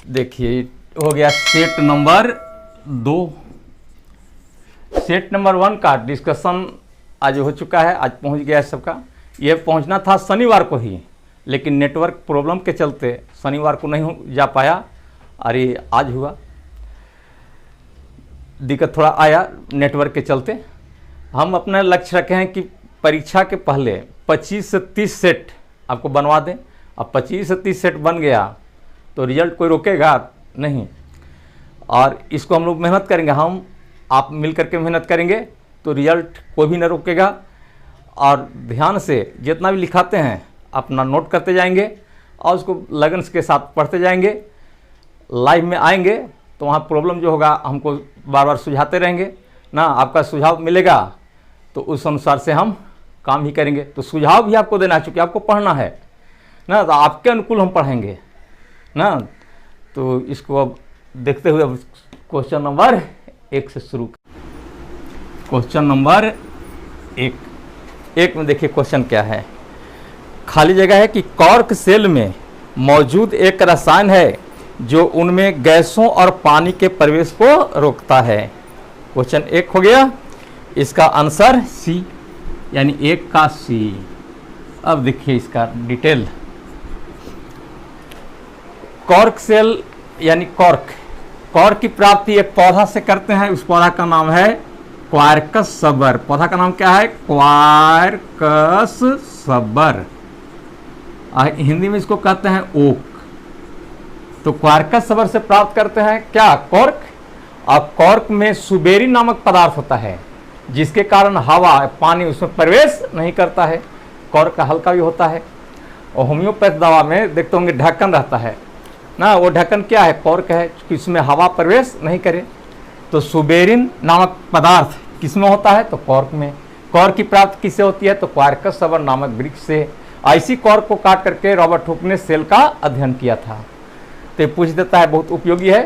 देखिए हो गया सेट नंबर 2। सेट नंबर 1 का डिस्कशन आज हो चुका है, आज पहुंच गया है सबका। ये पहुंचना था शनिवार को ही, लेकिन नेटवर्क प्रॉब्लम के चलते शनिवार को नहीं जा पाया और ये आज हुआ। दिक्कत थोड़ा आया नेटवर्क के चलते। हम अपना लक्ष्य रखे हैं कि परीक्षा के पहले 25 से 30 सेट आपको बनवा दें। अब 25 से 30 सेट बन गया तो रिजल्ट कोई रोकेगा नहीं, और इसको हम लोग मेहनत करेंगे, हम आप मिल करके मेहनत करेंगे तो रिजल्ट कोई भी नहीं रोकेगा। और ध्यान से जितना भी लिखाते हैं अपना नोट करते जाएंगे और उसको लगन के साथ पढ़ते जाएंगे। लाइव में आएंगे तो वहाँ प्रॉब्लम जो होगा हमको बार बार सुझाते रहेंगे ना, आपका सुझाव मिलेगा तो उस अनुसार से हम काम ही करेंगे। तो सुझाव भी आपको देना है, चूँकि आपको पढ़ना है ना, तो आपके अनुकूल हम पढ़ेंगे ना। तो इसको अब देखते हुए अब क्वेश्चन नंबर 1 से शुरू। क्वेश्चन नंबर 1 में देखिए क्वेश्चन क्या है। खाली जगह है कि कॉर्क सेल में मौजूद एक रसायन है जो उनमें गैसों और पानी के प्रवेश को रोकता है। क्वेश्चन 1 हो गया, इसका आंसर सी, यानी 1 का सी। अब देखिए इसका डिटेल। कॉर्क सेल यानी कॉर्क की प्राप्ति एक पौधा से करते हैं। उस पौधा का नाम है क्वार्कस सबर। पौधा का नाम क्या है? क्वार्कस सबर। हिंदी में इसको कहते हैं ओक। तो क्वार्कस सबर से प्राप्त करते हैं क्या? कॉर्क। और कॉर्क में सुबेरिन नामक पदार्थ होता है जिसके कारण हवा पानी उसमें प्रवेश नहीं करता है। कॉर्क हल्का भी होता है। और होम्योपैथ दवा में देखते होंगे ढक्कन रहता है ना, वो ढक्कन क्या है? कॉर्क है, कि इसमें हवा प्रवेश नहीं करे। तो सुबेरिन नामक पदार्थ किसमें होता है? तो कॉर्क में। कॉर्क की प्राप्ति किससे होती है? तो क्वार्कस सबर नामक वृक्ष से। ऐसी कॉर्क को काट करके रॉबर्ट हुक ने सेल का अध्ययन किया था। तो पूछ देता है, बहुत उपयोगी है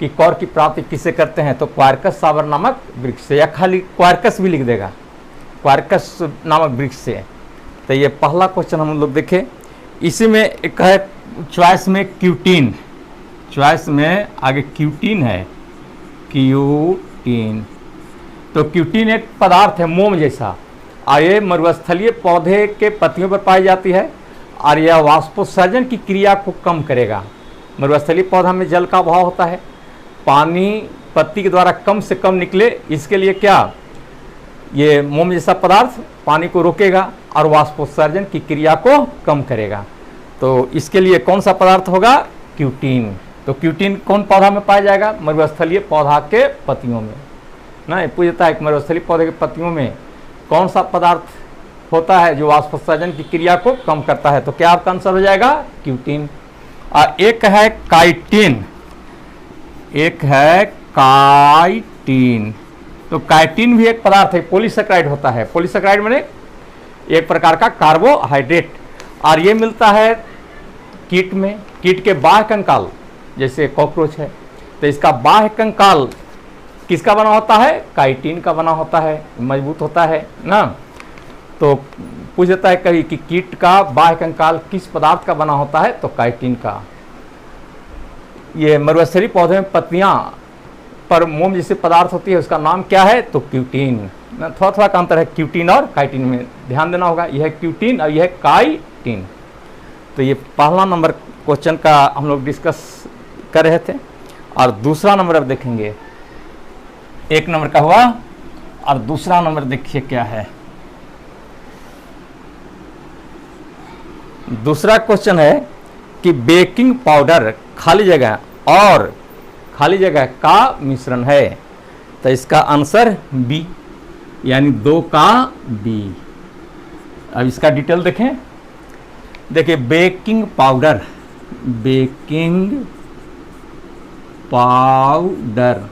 कि कॉर्क की प्राप्ति किससे करते हैं? तो क्वार्कस सबर नामक वृक्ष से, या खाली क्वार्कस भी लिख देगा, क्वार्कस नामक वृक्ष से। तो ये पहला क्वेश्चन हम लोग देखें। इसी में एक है चॉइस में क्यूटीन। चॉइस में आगे क्यूटीन है, क्यूटीन। तो क्यूटीन एक पदार्थ है मोम जैसा, और ये मरुस्थलीय पौधे के पत्तियों पर पाई जाती है और यह वाष्पोत्सर्जन की क्रिया को कम करेगा। मरुस्थलीय पौधा में जल का अभाव होता है, पानी पत्ती के द्वारा कम से कम निकले, इसके लिए क्या ये मोम जैसा पदार्थ पानी को रोकेगा और वाष्पोत्सर्जन की क्रिया को कम करेगा। तो इसके लिए कौन सा पदार्थ होगा? क्यूटीन। तो क्यूटीन कौन पौधा में पाया जाएगा? मरुस्थलीय पौधा के पत्तियों में ना। पूछता है कि मरुस्थलीय पौधे के पत्तियों में कौन सा पदार्थ होता है जो वाष्पोत्सर्जन की क्रिया को कम करता है? तो क्या आपका आंसर हो जाएगा? क्यूटीन। एक है काइटिन, एक है काइटिन। तो काइटिन भी एक पदार्थ है, पॉलीसेकेराइड होता है। पॉलीसेकेराइड माने एक प्रकार का कार्बोहाइड्रेट, और ये मिलता है कीट में। कीट के बाह्य कंकाल जैसे कॉकरोच है, तो इसका बाह्य कंकाल किसका बना होता है? काइटिन का बना होता है, मजबूत होता है ना। तो पूछ देता है कभी कि कीट का बाह्य कंकाल किस पदार्थ का बना होता है? तो काइटिन का। ये मरुस्थलीय पौधे में पत्तियां पर मोम जैसे पदार्थ होती है, उसका नाम क्या है? तो क्यूटीन। थोड़ा थोड़ा का अंतर है क्यूटीन और काइटिन में, ध्यान देना होगा। यह है क्यूटीन और यह है काइटिन। तो ये पहला नंबर क्वेश्चन का हम लोग डिस्कस कर रहे थे। और दूसरा नंबर अब देखेंगे। 1 नंबर का हुआ और दूसरा नंबर देखिए क्या है। दूसरा क्वेश्चन है कि बेकिंग पाउडर खाली जगह और खाली जगह का मिश्रण है। तो इसका आंसर बी, यानी 2 का बी। अब इसका डिटेल देखें। देखिए बेकिंग पाउडर, बेकिंग पाउडर।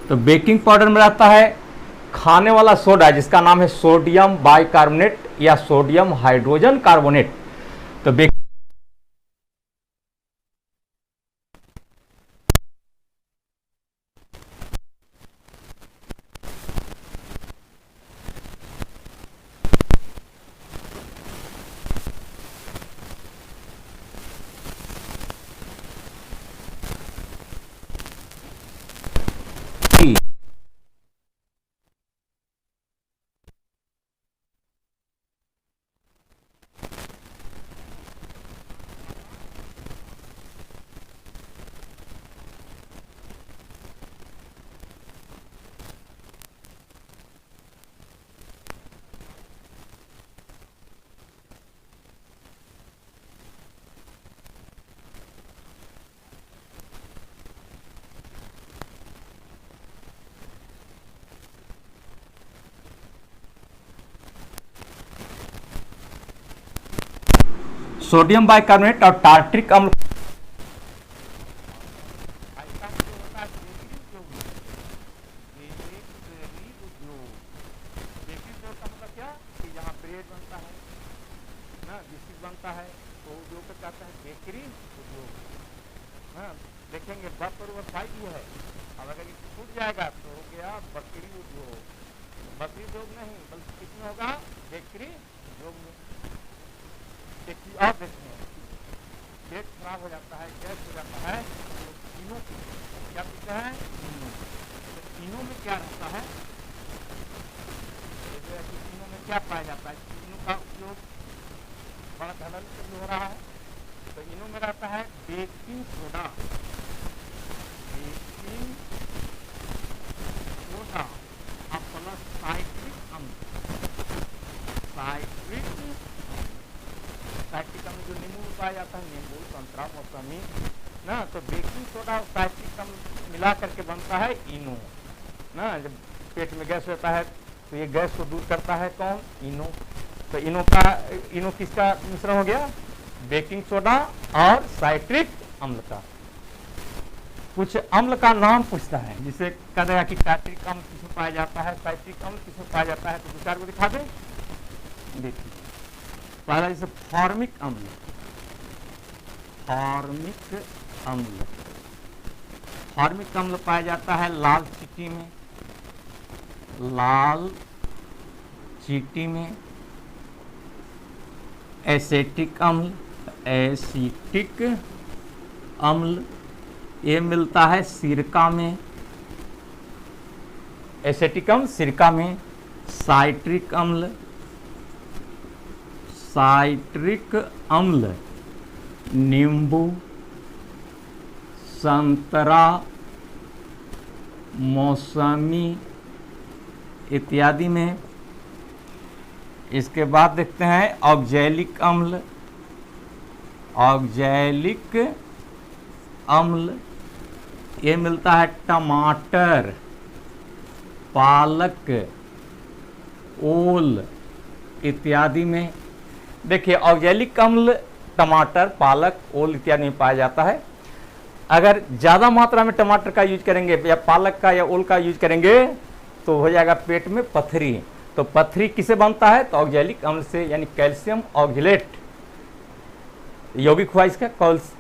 तो बेकिंग पाउडर में रहता है खाने वाला सोडा जिसका नाम है सोडियम बाइकार्बोनेट या सोडियम हाइड्रोजन कार्बोनेट। तो सोडियम बाइकार्बोनेट और टार्ट्रिक अम्ल देखेंगे बस और साइड ही है। अब अगर ये टूट जाएगा तो हो गया बकरी उद्योग। बकरी उद्योग नहीं बल्कि किसमें होगा, बेकरी उद्योग में। एक चीज और देखते हैं, पेट खराब हो जाता है, गैस हो जाता है, तो तीनों क्या पीते हैं, तीनों। तो तीनों में क्या रहता है, तीनों में क्या पाया जाता है, तीनों का उपयोग बड़ा धड़ल्ले से भी हो रहा है। तो इनों में रहता है बेकिंग सोडा, प्लस साइट्रिक अम्ल। साइट्रिक अम्ल जो नींबू में पाया जाता है, नींबू, संतरा, मौसमी ना। तो बेकिंग सोडा और साइट्रिक अम्ल मिला करके बनता है इनो ना। जब पेट में गैस होता है तो ये गैस को दूर करता है कौन, इनो। तो इनो किसका मिश्रण हो गया, बेकिंग सोडा और साइट्रिक अम्ल का। कुछ अम्ल का नाम पूछता है, जिसे कह देगा कि टार्ट्रिक अम्ल किसमें पाया जाता है, साइट्रिक अम्ल किसमें पाया जाता है। तो दो चार को दिखा दें। देखिए पहला जैसे फॉर्मिक अम्ल, फॉर्मिक अम्ल पाया जाता है लाल चींटी में, एसिटिक अम्ल ये मिलता है सिरका में, एसिटिक अम्ल सिरका में। साइट्रिक अम्ल नींबू, संतरा, मौसमी इत्यादि में। इसके बाद देखते हैं ऑक्जेलिक अम्ल ये मिलता है टमाटर, पालक, ओल इत्यादि में। देखिए ऑक्जेलिक अम्ल टमाटर, पालक, ओल इत्यादि में पाया जाता है। अगर ज़्यादा मात्रा में टमाटर का यूज करेंगे या पालक का या ओल का यूज करेंगे तो हो जाएगा पेट में पथरी। तो पथरी किसे बनता है, तो ऑक्जेलिक अम्ल से, यानी कैल्शियम ऑक्जेलेट यौगिक हुआ इसका,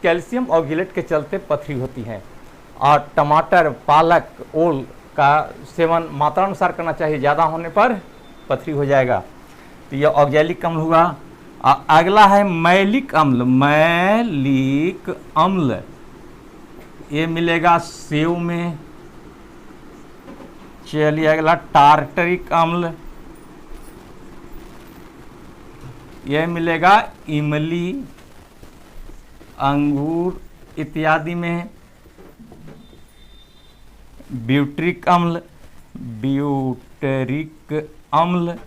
कैल्शियम ऑक्जेलेट के चलते पथरी होती है। और टमाटर, पालक, ओल का सेवन मात्रानुसार करना चाहिए, ज़्यादा होने पर पथरी हो जाएगा। तो यह ऑक्जेलिक अम्ल हुआ। अगला है मैलिक अम्ल ये मिलेगा सेव में। चलिए अगला टार्टरिक अम्ल यह मिलेगा इमली, अंगूर इत्यादि में। ब्यूटरिक अम्ल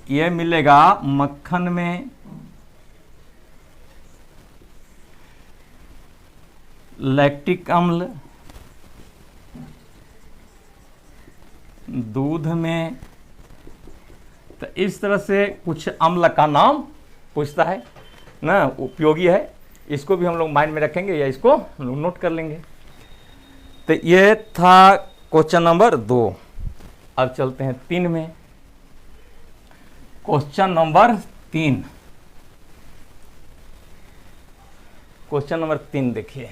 यह मिलेगा मक्खन में। लैक्टिक अम्ल दूध में। तो इस तरह से कुछ अम्ल का नाम पूछता है ना, उपयोगी है। इसको भी हम लोग माइंड में रखेंगे या इसको हम लोग नोट कर लेंगे। तो ये था क्वेश्चन नंबर 2। अब चलते हैं 3 में। क्वेश्चन नंबर 3 देखिए।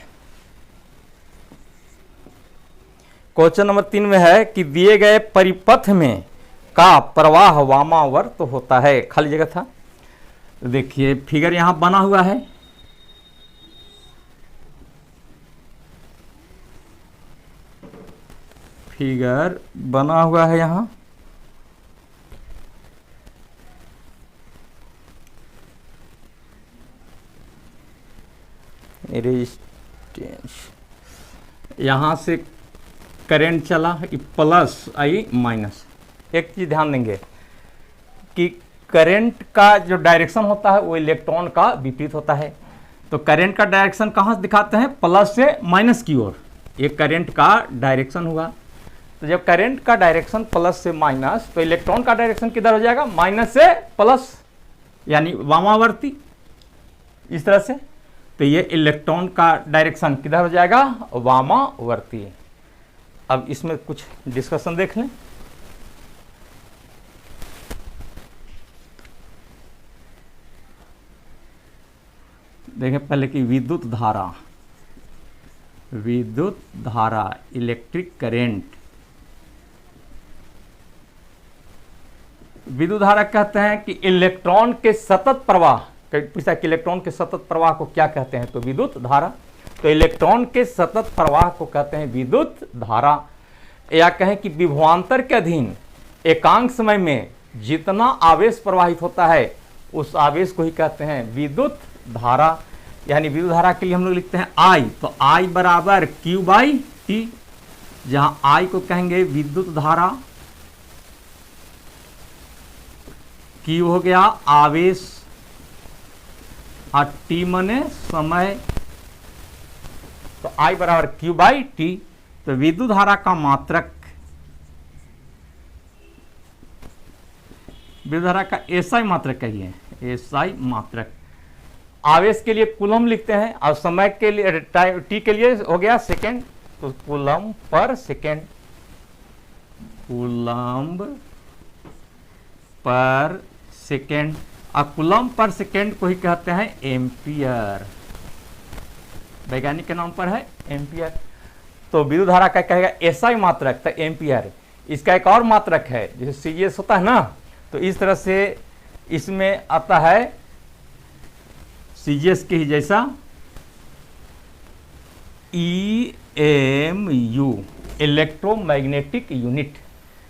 क्वेश्चन नंबर 3 में है कि दिए गए परिपथ में का प्रवाह वामावर्त होता है। खाली जगह था। देखिए फिगर यहां बना हुआ है। फिगर बना हुआ है यहां। रेजिस्टेंस यहां से करंट चला, प्लस आई माइनस। एक चीज ध्यान देंगे कि करंट का जो डायरेक्शन होता है वो इलेक्ट्रॉन का विपरीत होता है। तो करंट का डायरेक्शन कहाँ से दिखाते हैं, प्लस से माइनस की ओर। ये करंट का डायरेक्शन हुआ। तो जब करंट का डायरेक्शन प्लस से माइनस, तो इलेक्ट्रॉन का डायरेक्शन किधर हो जाएगा, माइनस से प्लस, यानी वामावर्ती। इस तरह से। तो ये इलेक्ट्रॉन का डायरेक्शन किधर हो जाएगा, वामावर्ती। अब इसमें कुछ डिस्कशन देख लें। देखें पहले कि विद्युत धारा इलेक्ट्रिक करेंट। विद्युत धारा कहते हैं कि इलेक्ट्रॉन के सतत प्रवाह, पूछा कि इलेक्ट्रॉन के सतत प्रवाह को क्या कहते हैं, तो विद्युत धारा। तो इलेक्ट्रॉन के सतत प्रवाह को कहते हैं विद्युत धारा, या कहें कि विभवांतर के अधीन एकांक समय में जितना आवेश प्रवाहित होता है उस आवेश को ही कहते हैं विद्युत धारा। यानी विद्युत धारा के लिए हम लोग लिखते हैं I, तो I बराबर Q/T, जहां I को कहेंगे विद्युत धारा, Q हो गया आवेश और T मने समय, तो I बराबर Q/T। तो विद्युत धारा का मात्रक, विद्युत धारा का SI मात्रक कहिए, SI मात्रक। आवेश के लिए कूलम लिखते हैं और समय के लिए T के लिए हो गया सेकेंड, तो coulomb per second, coulomb per second. और कूलम पर सेकेंड को ही कहते हैं एम्पियर, वैज्ञानिक के नाम पर है एम्पियर। तो विद्युत धारा का कहेगा SI मात्रक, तो एम्पियर। इसका एक और मात्रक है जैसे CGS होता है ना, तो इस तरह से इसमें आता है CGS के ही जैसा EMU, इलेक्ट्रोमैग्नेटिक यूनिट।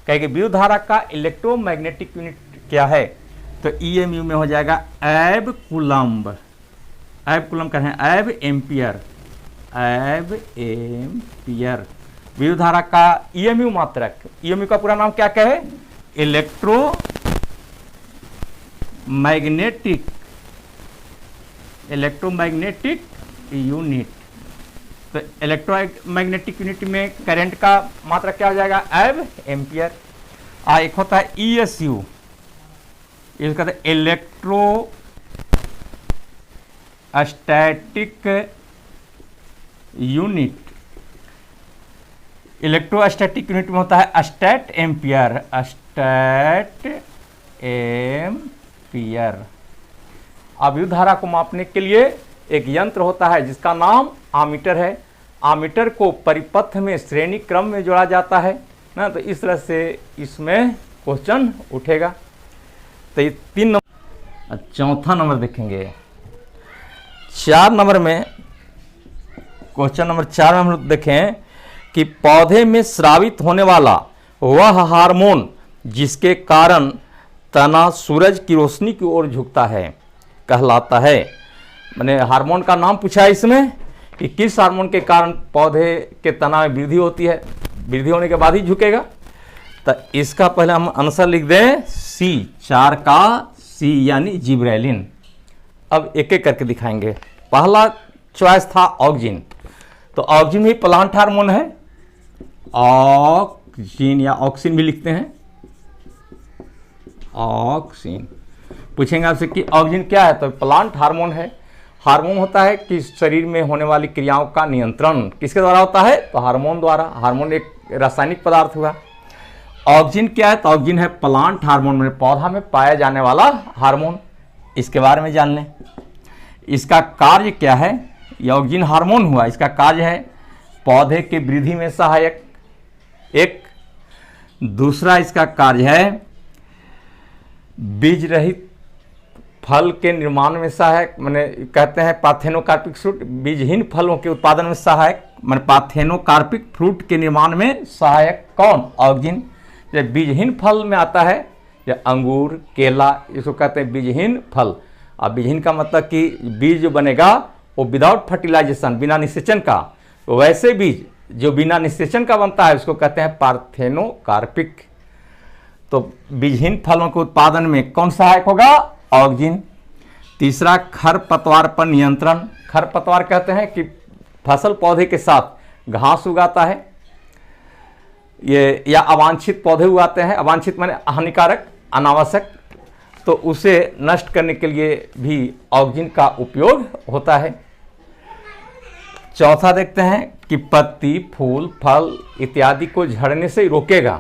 कहेंगे विद्युत धारा का इलेक्ट्रोमैग्नेटिक यूनिट क्या है, तो EMU में हो जाएगा एब कूलम्ब, एब कूलम्ब कहें एब एम्पियर, एब एम्पियर। विद्युत धारा का EMU मात्रक, EMU का पूरा नाम क्या कहे, इलेक्ट्रोमैग्नेटिक यूनिट। तो इलेक्ट्रोमैग्नेटिक यूनिट में करंट का मात्रक क्या हो जाएगा, एब एम्पियर। एक होता है ESU, इसका कहते हैं इलेक्ट्रोस्टैटिक यूनिट। इलेक्ट्रोस्टैटिक यूनिट में होता है स्टैट एम्पियर, स्टैट एम्पियर। अब विद्युत धारा को मापने के लिए एक यंत्र होता है जिसका नाम आमीटर है। आमीटर को परिपथ में श्रेणी क्रम में जोड़ा जाता है ना, तो इस तरह से इसमें क्वेश्चन उठेगा। तो ये 3 नंबर। चौथा नंबर देखेंगे 4 नंबर में, क्वेश्चन नंबर 4 में हम लोग देखें कि पौधे में स्रावित होने वाला वह हार्मोन जिसके कारण तना सूरज की रोशनी की ओर झुकता है कहलाता है। मैंने हार्मोन का नाम पूछा है इसमें कि किस हार्मोन के कारण पौधे के तना में वृद्धि होती है, वृद्धि होने के बाद ही झुकेगा। तो इसका पहले हम आंसर लिख दें C, 4 का C यानी जिब्रेलिन। अब एक एक करके दिखाएंगे। पहला चॉइस था ऑक्सिन, तो ऑक्सिन भी प्लांट हार्मोन है, ऑक्सिन या ऑक्सिन भी लिखते हैं, ऑक्सिन। पूछेंगे आपसे कि ऑक्सिन क्या है, तो प्लांट हार्मोन है। हार्मोन होता है कि शरीर में होने वाली क्रियाओं का नियंत्रण किसके द्वारा होता है, तो हार्मोन द्वारा। हार्मोन एक रासायनिक पदार्थ हुआ। ऑक्सिन क्या है, तो ऑक्सिन है प्लांट हार्मोन, में पौधा में पाया जाने वाला हार्मोन। इसके बारे में जान लें। इसका कार्य क्या है, यह ऑक्सिन हार्मोन हुआ, इसका कार्य है पौधे के वृद्धि में सहायक, एक। दूसरा इसका कार्य है बीज रहित फल के निर्माण में सहायक, माने कहते हैं पार्थेनोकार्पिक फ्रूट, बीजहीन फलों के उत्पादन में सहायक, माने पार्थेनोकार्पिक फ्रूट के निर्माण में सहायक कौन, ऑक्सिन। जब बीजहीन फल में आता है या अंगूर, केला, इसको कहते हैं बीजहीन फल। अब बीजहीन का मतलब कि बीज जो बनेगा वो विदाउट फर्टिलाइजेशन, बिना निषेचन का, तो वैसे बीज जो बिना निषेचन का बनता है उसको कहते हैं पार्थेनोकार्पिक। तो बीजहीन फलों के उत्पादन में कौन सहायक होगा, ऑक्सिन। तीसरा खरपतवार पर नियंत्रण। खरपतवार कहते हैं कि फसल पौधे के साथ घास उगाता है ये, या अवांछित पौधे उगाते हैं। अवांछित माने हानिकारक, अनावश्यक। तो उसे नष्ट करने के लिए भी ऑक्जिन का उपयोग होता है। चौथा देखते हैं कि पत्ती, फूल, फल इत्यादि को झड़ने से रोकेगा,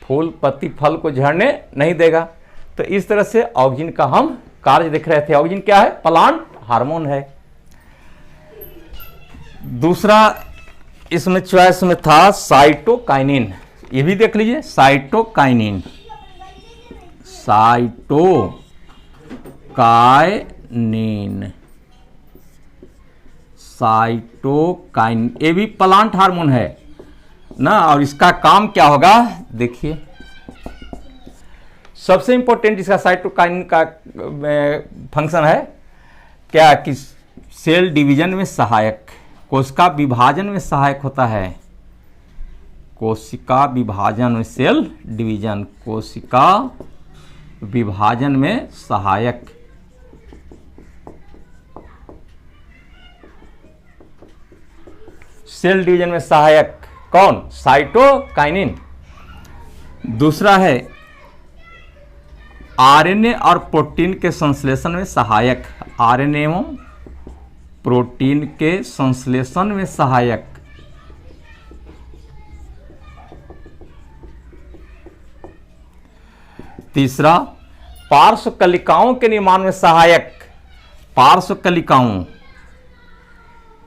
फूल, पत्ती, फल को झड़ने नहीं देगा। तो इस तरह से ऑक्जिन का हम कार्य देख रहे थे। ऑक्जिन क्या है? प्लांट हार्मोन है। दूसरा इसमें चॉइस में था साइटोकाइनिन, ये भी देख लीजिए, साइटोकाइनिन, साइटोकाइनिन, साइटोकाइनिन, ये भी प्लांट हार्मोन है ना। और इसका काम क्या होगा देखिए, सबसे इंपॉर्टेंट इसका साइटोकाइनिन का फंक्शन है क्या कि सेल डिवीजन में सहायक, कोशिका विभाजन में सहायक होता है। कोशिका विभाजन में, सेल डिवीजन, कोशिका विभाजन में सहायक। सेल डिवीजन में सहायक कौन? साइटोकाइनिन। दूसरा है आरएनए और प्रोटीन के संश्लेषण में सहायक, आरएनए एवं प्रोटीन के संश्लेषण में सहायक। तीसरा पार्श्व कलिकाओं के निर्माण में सहायक, पार्श्व कलिकाओं,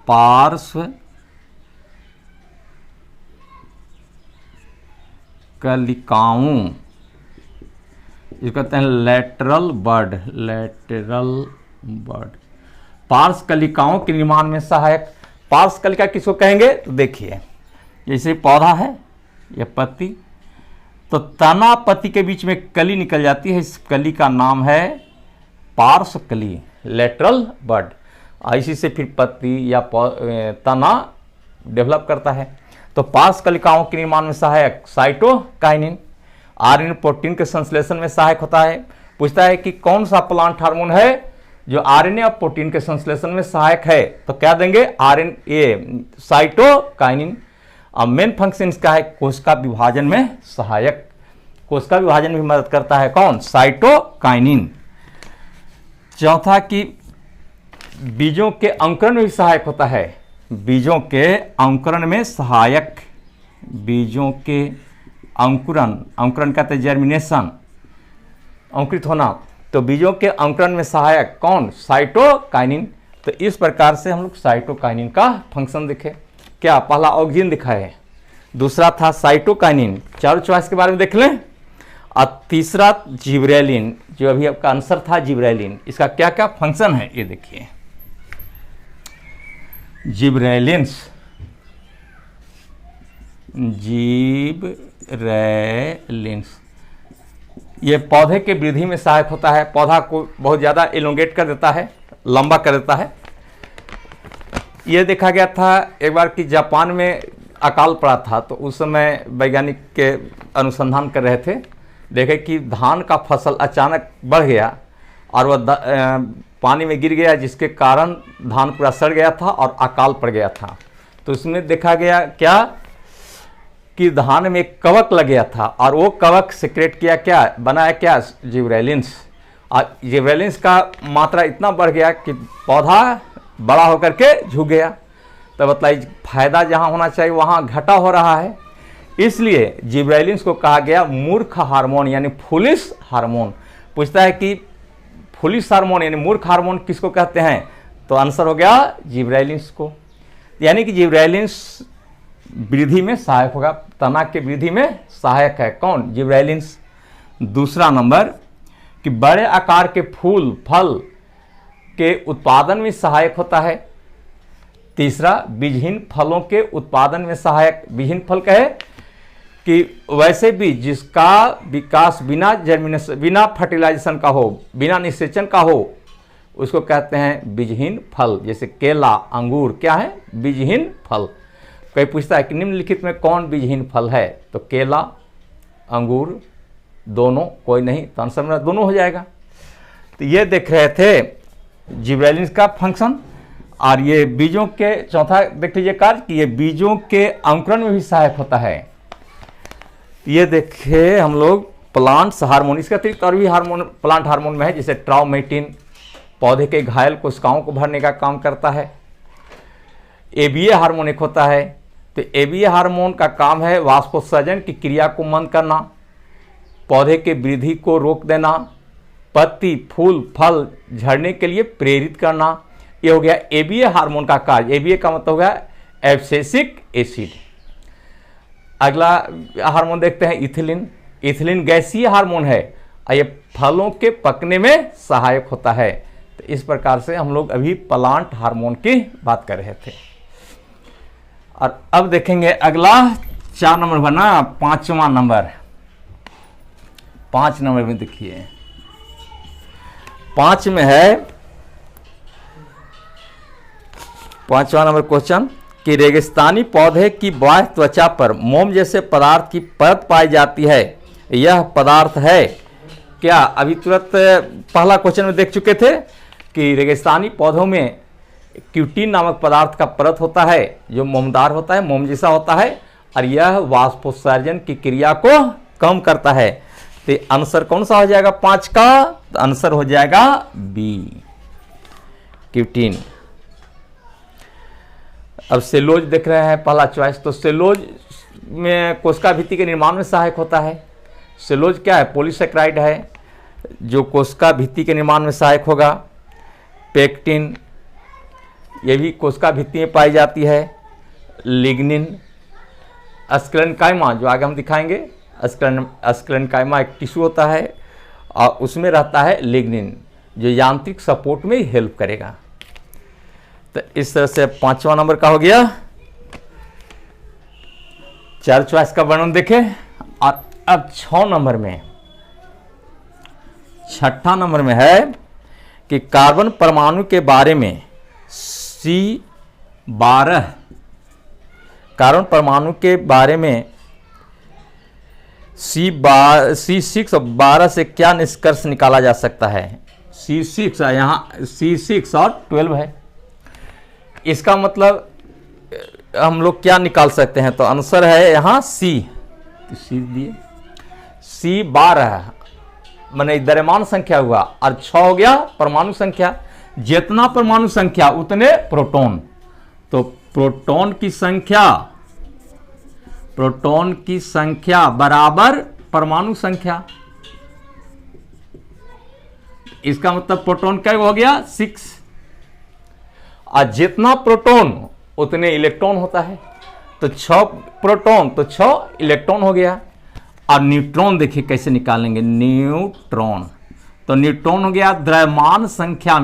पार्श्व कलिकाओं, ये कहते हैं लैटरल बड, लैटरल बड, पार्श्व कलिकाओं के निर्माण में सहायक। पार्श्व कलिका किसको कहेंगे? तो देखिए, जैसे पौधा है या पत्ती, तो तना पत्ती के बीच में कली निकल जाती है, इस कली का नाम है पार्श्व कली, लैटरल बड। इसी से फिर पत्ती या तना डेवलप करता है। तो पार्श्व कलिकाओं के निर्माण में सहायक साइटोकाइनिन। आरएनए प्रोटीन के संश्लेषण में सहायक होता है। पूछता है कि कौन सा प्लांट हार्मोन है जो आरएनए और प्रोटीन के संश्लेषण में सहायक है, तो क्या देंगे? RNA, cytokinin. अब मेन फंक्शन इसका है कोशिका विभाजन में सहायक, कोशिका विभाजन में भी मदद करता है कौन? साइटोकाइनिन। चौथा कि बीजों के अंकुरण में भी सहायक होता है, बीजों के अंकुरण में सहायक, बीजों के अंकुरण, अंकुरण कहते हैं जर्मिनेशन, अंकुरित होना, तो बीजों के अंकुरण में सहायक कौन? साइटोकाइनिन। तो इस प्रकार से हम लोग साइटोकाइनिन का फंक्शन देखे। क्या? पहला ऑक्जिन दिखा है, दूसरा था साइटोकाइनिन, चारों चॉइस के बारे में देख लें, और तीसरा जिब्रेलिन, जो अभी आपका आंसर था जिब्रेलिन। इसका क्या क्या फंक्शन है ये देखिए। जिब्रेलिन्स, जिब्रेलिन्स, ये पौधे के वृद्धि में सहायक होता है, पौधा को बहुत ज़्यादा एलोंगेट कर देता है, लंबा कर देता है। ये देखा गया था एक बार कि जापान में अकाल पड़ा था, तो उस समय वैज्ञानिक के अनुसंधान कर रहे थे, देखे कि धान का फसल अचानक बढ़ गया और वह पानी में गिर गया, जिसके कारण धान पूरा सड़ गया था और अकाल पड़ गया था। तो उसमें देखा गया क्या कि धान में एक कवक लग गया था, और वो कवक सिक्रेट किया क्या? बनाया क्या? जिब्रेलिन्स। और जिब्रेलिन्स का मात्रा इतना बढ़ गया कि पौधा बड़ा होकर के झुक गया। तो बताइए, फायदा जहाँ होना चाहिए वहाँ घाटा हो रहा है। इसलिए जिब्रेलिन्स को कहा गया मूर्ख हार्मोन, यानी फुलिश हार्मोन। पूछता है कि फुलिश हार्मोन यानी मूर्ख हार्मोन किसको कहते हैं? तो आंसर हो गया जिब्रेलिन्स को। यानी कि जिब्रेलिन्स वृद्धि में सहायक होगा, तना के वृद्धि में सहायक है कौन? जिब्रेलिन्स। दूसरा नंबर कि बड़े आकार के फूल फल के उत्पादन में सहायक होता है। तीसरा बीजहीन फलों के उत्पादन में सहायक। बीजहीन फल कहे कि वैसे बीज जिसका विकास बिना जर्मिनेशन, बिना फर्टिलाइजेशन का हो, बिना निषेचन का हो, उसको कहते हैं बीजहीन फल। जैसे केला, अंगूर क्या है? बीजहीन फल। कोई पूछता है कि निम्नलिखित में कौन बीजहीन फल है? तो केला, अंगूर, दोनों, कोई नहीं, तो आंसर में दोनों हो जाएगा। तो ये देख रहे थे जिब्रेलिन्स का फंक्शन। और ये बीजों के, चौथा देख लीजिए कार्य कि ये बीजों के अंकुरण में भी सहायक होता है। ये देखे हम लोग प्लांट्स हार्मोन, इसके अतिरिक्त और भी हार्मोन प्लांट हार्मोन में है, जैसे ट्राउमेटिन पौधे के घायल कोशिकाओं को भरने का काम करता है। एबीए हार्मोन एक होता है, तो एबीए हार्मोन का काम है वाष्पोत्सर्जन की क्रिया को मंद करना, पौधे के वृद्धि को रोक देना, पत्ती फूल फल झड़ने के लिए प्रेरित करना। ये हो गया एबीए हार्मोन का कार्य। एबीए का मतलब हो गया एब्सिसिक एसिड। अगला हार्मोन देखते हैं इथिलीन। इथिलीन गैसीय हार्मोन है और ये फलों के पकने में सहायक होता है। तो इस प्रकार से हम लोग अभी प्लांट हार्मोन की बात कर रहे थे। और अब देखेंगे अगला 4 नंबर बना 5वां नंबर। 5 नंबर में देखिए 5 में है 5वां नंबर क्वेश्चन कि रेगिस्तानी पौधे की बाह्य त्वचा पर मोम जैसे पदार्थ की परत पाई जाती है, यह पदार्थ है क्या? अभी तुरंत पहला क्वेश्चन में देख चुके थे कि रेगिस्तानी पौधों में क्यूटीन नामक पदार्थ का परत होता है जो मोमदार होता है, मोम जैसा होता है, और यह वाष्पोत्सर्जन की क्रिया को कम करता है। तो आंसर कौन सा हो जाएगा 5 का? तो आंसर हो जाएगा बी, क्यूटीन। अब सेलोज देख रहे हैं पहला चॉइस। तो सेलोज में कोशिका भित्ति के निर्माण में सहायक होता है। सेलोज क्या है? पॉलीसेक्राइड है जो कोशिका भित्ति के निर्माण में सहायक होगा। पेक्टिन ये भी कोशिका भित्ति में पाई जाती है। लिग्निन, स्क्लेरेन्काइमा जो आगे हम दिखाएंगे, स्क्लेरेन्काइमा एक टिश्यू होता है और उसमें रहता है लिग्निन जो यांत्रिक सपोर्ट में हेल्प करेगा। तो इस तरह से 5वां नंबर का हो गया। 4 चॉइस का वर्णन देखें। और अब 6 नंबर में, 6ठा नंबर में है कि कार्बन परमाणु के बारे में C12, कार्बन परमाणु के बारे में C6 और 12 से क्या निष्कर्ष निकाला जा सकता है? C6 यहाँ C6 और 12 है, इसका मतलब हम लोग क्या निकाल सकते हैं? तो आंसर है यहाँ C। तो C दिए, C12 माने द्रव्यमान संख्या हुआ और 6 हो गया परमाणु संख्या। जितना परमाणु संख्या उतने प्रोटॉन। तो प्रोटॉन की संख्या बराबर परमाणु संख्या। इसका मतलब प्रोटॉन क्या हो गया? 6। और जितना प्रोटॉन उतने इलेक्ट्रॉन होता है। तो 6 प्रोटॉन तो 6 इलेक्ट्रॉन हो गया। और न्यूट्रॉन देखिए कैसे निकालेंगे। न्यूट्रॉन, तो न्यूट्रॉन हो गया द्रव्यमान संख्या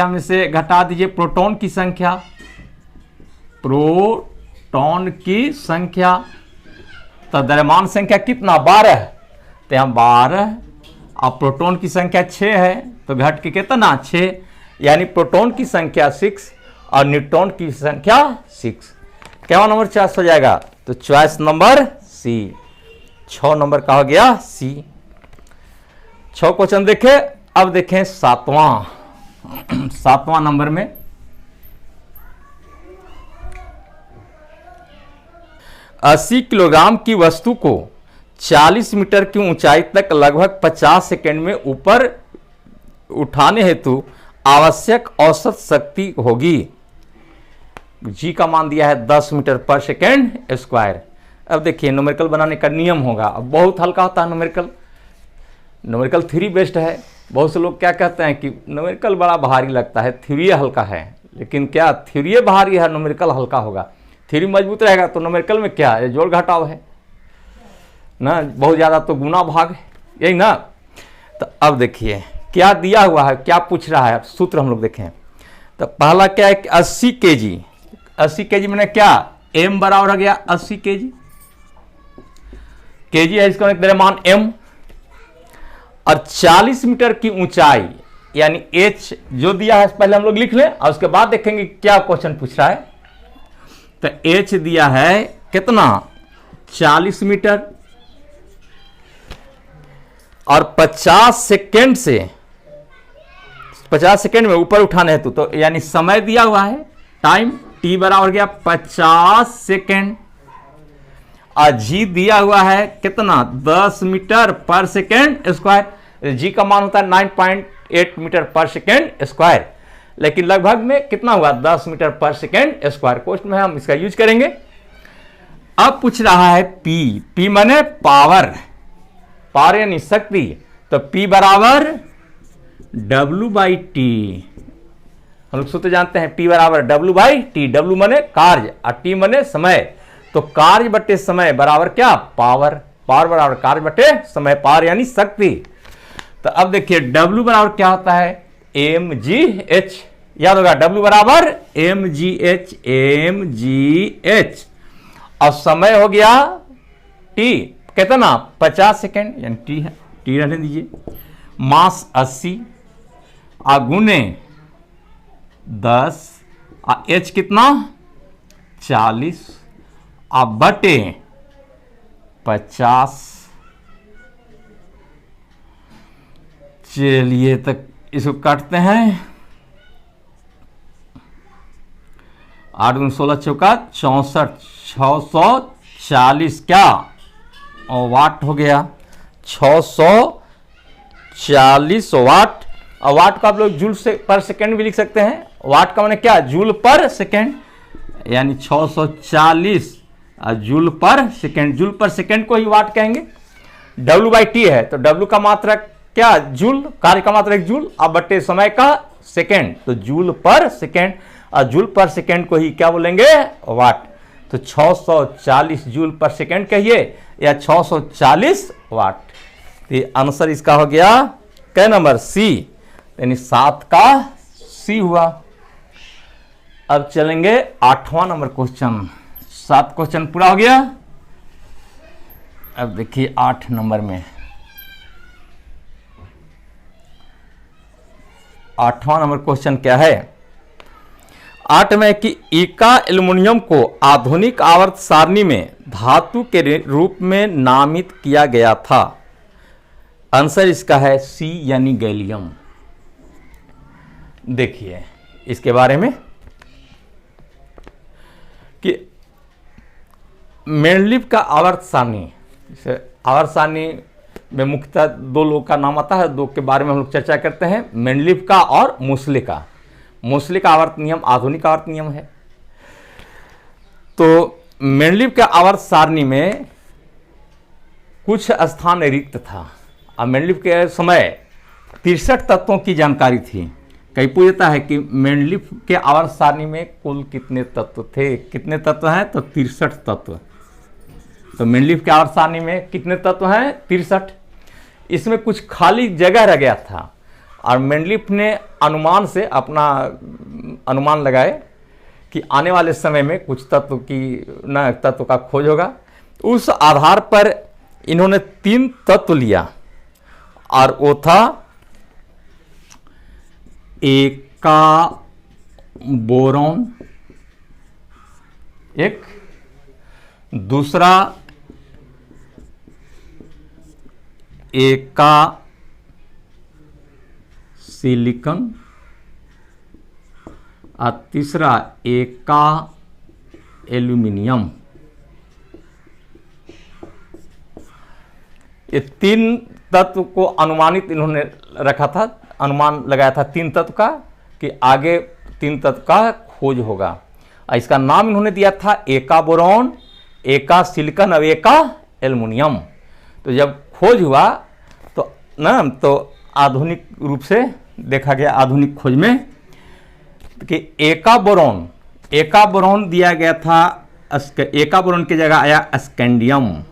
में से घटा दीजिए प्रोटॉन की संख्या। प्रोटॉन की संख्या तो द्रव्यमान संख्या कितना? 12। तो यहाँ 12 और प्रोटॉन की संख्या 6 है तो घट के कितना? 6। यानी प्रोटॉन की संख्या 6 और न्यूट्रॉन की संख्या 6। क्या नंबर चॉइस हो जाएगा? तो चॉइस नंबर सी, 6 नंबर का हो गया सी। 6 क्वेश्चन देखे। अब देखें 7वां नंबर में 80 किलोग्राम की वस्तु को 40 मीटर की ऊंचाई तक लगभग 50 सेकंड में ऊपर उठाने हेतु आवश्यक औसत शक्ति होगी। जी का मान दिया है 10 मीटर पर सेकेंड स्क्वायर। अब देखिए न्यूमेरिकल बनाने का नियम होगा। अब बहुत हल्का होता है न्यूमेरिकल थ्योरी बेस्ड है। बहुत से लोग क्या कहते हैं कि न्यूमेरिकल बड़ा भारी लगता है, थ्योरी हल्का है। लेकिन क्या थ्योरी भारी है, न्यूमेरिकल हल्का होगा? थ्योरी मजबूत रहेगा तो न्यूमेरिकल में क्या है? जोड़ घटाव है ना, बहुत ज़्यादा तो गुना भाग है, यही ना। तो अब देखिए क्या दिया हुआ है, क्या पूछ रहा है। सूत्र हम लोग देखें। तो पहला क्या है कि 80 केजी, 80 केजी मैंने क्या? m बराबर हो गया 80 केजी। केजी है इसका द्रव्यमान m। और 40 मीटर की ऊंचाई यानी h जो दिया है पहले हम लोग लिख लें और उसके बाद देखेंगे क्या क्वेश्चन पूछ रहा है। तो h दिया है कितना? 40 मीटर और 50 सेकेंड में ऊपर उठाने हेतु तो यानी समय दिया हुआ है, टाइम t बराबर गया 50 सेकेंड। और जी दिया हुआ है कितना 10 मीटर पर सेकेंड स्क्वायर। जी का मान होता है 9.8 मीटर पर सेकेंड स्क्वायर, लेकिन लगभग में कितना हुआ 10 मीटर पर सेकेंड स्क्वायर। क्वेश्चन में हम इसका यूज करेंगे। अब पूछ रहा है पी, पी माने पावर, पावर यानी शक्ति। तो P बराबर W/T। हम लोग सूत्र जानते हैं P बराबर W/T। W माने कार्य और T माने समय। तो कार्य बटे समय बराबर क्या पावर, पावर बराबर कार्य बटे समय, पावर यानी शक्ति। तो अब देखिए W बराबर क्या होता है mgh, याद होगा W बराबर mgh, mgh। और समय हो गया T कितना 50 सेकेंड, यानी T है, T रहने दीजिए। मास 80 गुने 10 H कितना 40 बटे 50। चलिए तक इसको काटते हैं। 8 × 16 चौका 64, 640 क्या और वाट हो गया 640 वाट। और वाट को आप लोग जूल से पर सेकेंड भी लिख सकते हैं। वाट का माने क्या जूल पर सेकेंड, यानी 640 जूल पर सेकेंड। जूल पर सेकेंड को ही वाट कहेंगे। W/T है तो W का मात्रक क्या जूल, कार्य का मात्रक जूल, अब बटे समय का सेकेंड, तो जूल पर सेकेंड। और जूल पर सेकेंड को ही क्या बोलेंगे वाट। तो 640 जूल पर सेकेंड कहिए या 640 वाट। तो आंसर इसका हो गया क नंबर सी, यानी 7 का सी हुआ। अब चलेंगे 8वां नंबर क्वेश्चन। 7 क्वेश्चन पूरा हो गया। अब देखिए 8 नंबर में 8वां नंबर क्वेश्चन क्या है। 8 में कि इका एल्युमिनियम को आधुनिक आवर्त सारणी में धातु के रूप में नामित किया गया था। आंसर इसका है सी, यानी गैलियम। देखिए इसके बारे में कि मेंडलीव का आवर्त सारणी, जैसे आवर्त सारणी में मुख्यतः 2 लोगों का नाम आता है, 2 के बारे में हम लोग चर्चा करते हैं, मेंडलीव का और मोसले का। मोसले का आवर्त नियम आधुनिक आवर्त नियम है। तो मेंडलीव के आवर्त सारणी में कुछ स्थान रिक्त था। अब मेंडलीव के समय 63 तत्वों की जानकारी थी। कई पूछता है कि मेंडलीव के आवर्त सारणी में कुल कितने तत्व थे, कितने तत्व हैं, तो 63 तत्व। तो मेंडलीव के आवर्त सारणी में कितने तत्व हैं 63। इसमें कुछ खाली जगह रह गया था और मेंडलीव ने अनुमान से अपना अनुमान लगाए कि आने वाले समय में कुछ तत्व का खोज होगा। उस आधार पर इन्होंने 3 तत्व लिया और वो था एका बोरॉन, एक दूसरा एका सिलिकॉन और तीसरा एका एल्यूमिनियम। ये 3 तत्व को अनुमानित इन्होंने रखा था, अनुमान लगाया था 3 तत्व का कि आगे 3 तत्व का खोज होगा। और इसका नाम इन्होंने दिया था एका बोरॉन, एका सिलिकॉन और एका एल्युमिनियम। तो जब खोज हुआ तो आधुनिक रूप से देखा गया, आधुनिक खोज में कि एका बोरॉन दिया गया था। एका बोरॉन की जगह आया स्कैंडियम,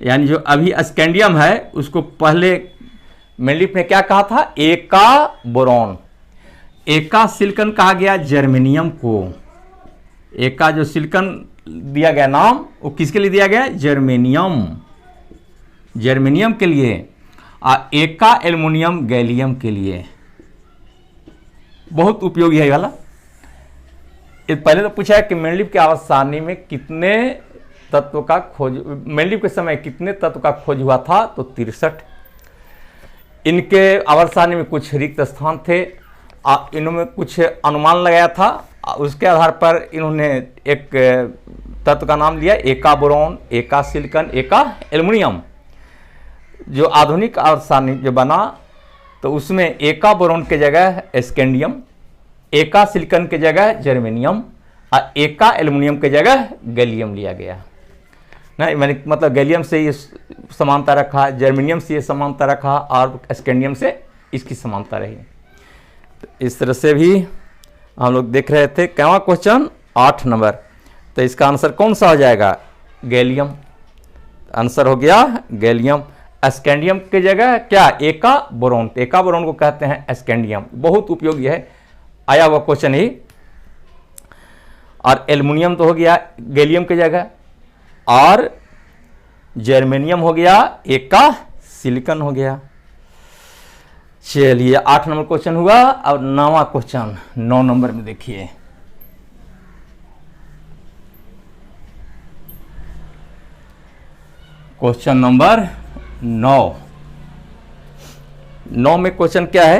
यानी जो अभी स्कैंडियम है उसको पहले मेंडलीव ने क्या कहा था एका बोरॉन। एका सिलिकॉन कहा गया जर्मेनियम को। एका जो सिलिकॉन दिया गया नाम वो किसके लिए दिया गया, जर्मेनियम के लिए। एका एल्युमिनियम गैलियम के लिए। बहुत उपयोगी है ये वाला। पहले तो पूछा है कि मेंडलीव के आवर्त सारणी में कितने तत्व का खोज, मेंडलीव के समय कितने तत्व का खोज हुआ था, तो 63। इनके आवर्त सारणी में कुछ रिक्त स्थान थे, इन्होंने कुछ अनुमान लगाया था, उसके आधार पर इन्होंने एक तत्व का नाम लिया, एका बोरॉन, एका सिलिकॉन, एका एल्युमिनियम। जो आधुनिक रासायनिक जो बना तो उसमें एका बोरॉन के जगह स्कैंडियम, एका सिलिकॉन के जगह जर्मेनियम और एका एल्युमिनियम के जगह गैलियम लिया गया। नहीं मैंने मतलब गैलियम से ये समानता रखा, जर्मेनियम से ये समानता रखा और स्कैंडियम से इसकी समानता रही। तो इस तरह से भी हम लोग देख रहे थे। कैवा क्वेश्चन 8 नंबर, तो इसका आंसर कौन सा हो जाएगा? गैलियम। आंसर हो गया गैलियम। स्कैंडियम की जगह क्या? एका बोरॉन। एका बोरॉन को कहते हैं स्कैंडियम, बहुत उपयोगी है, आया हुआ क्वेश्चन ही। और एल्युमिनियम तो हो गया गैलियम की जगह, और जर्मेनियम हो गया एका सिलिकॉन हो गया। चलिए 8 नंबर क्वेश्चन हुआ। और 9वां क्वेश्चन 9 नंबर में देखिए, क्वेश्चन नंबर 9 में क्वेश्चन क्या है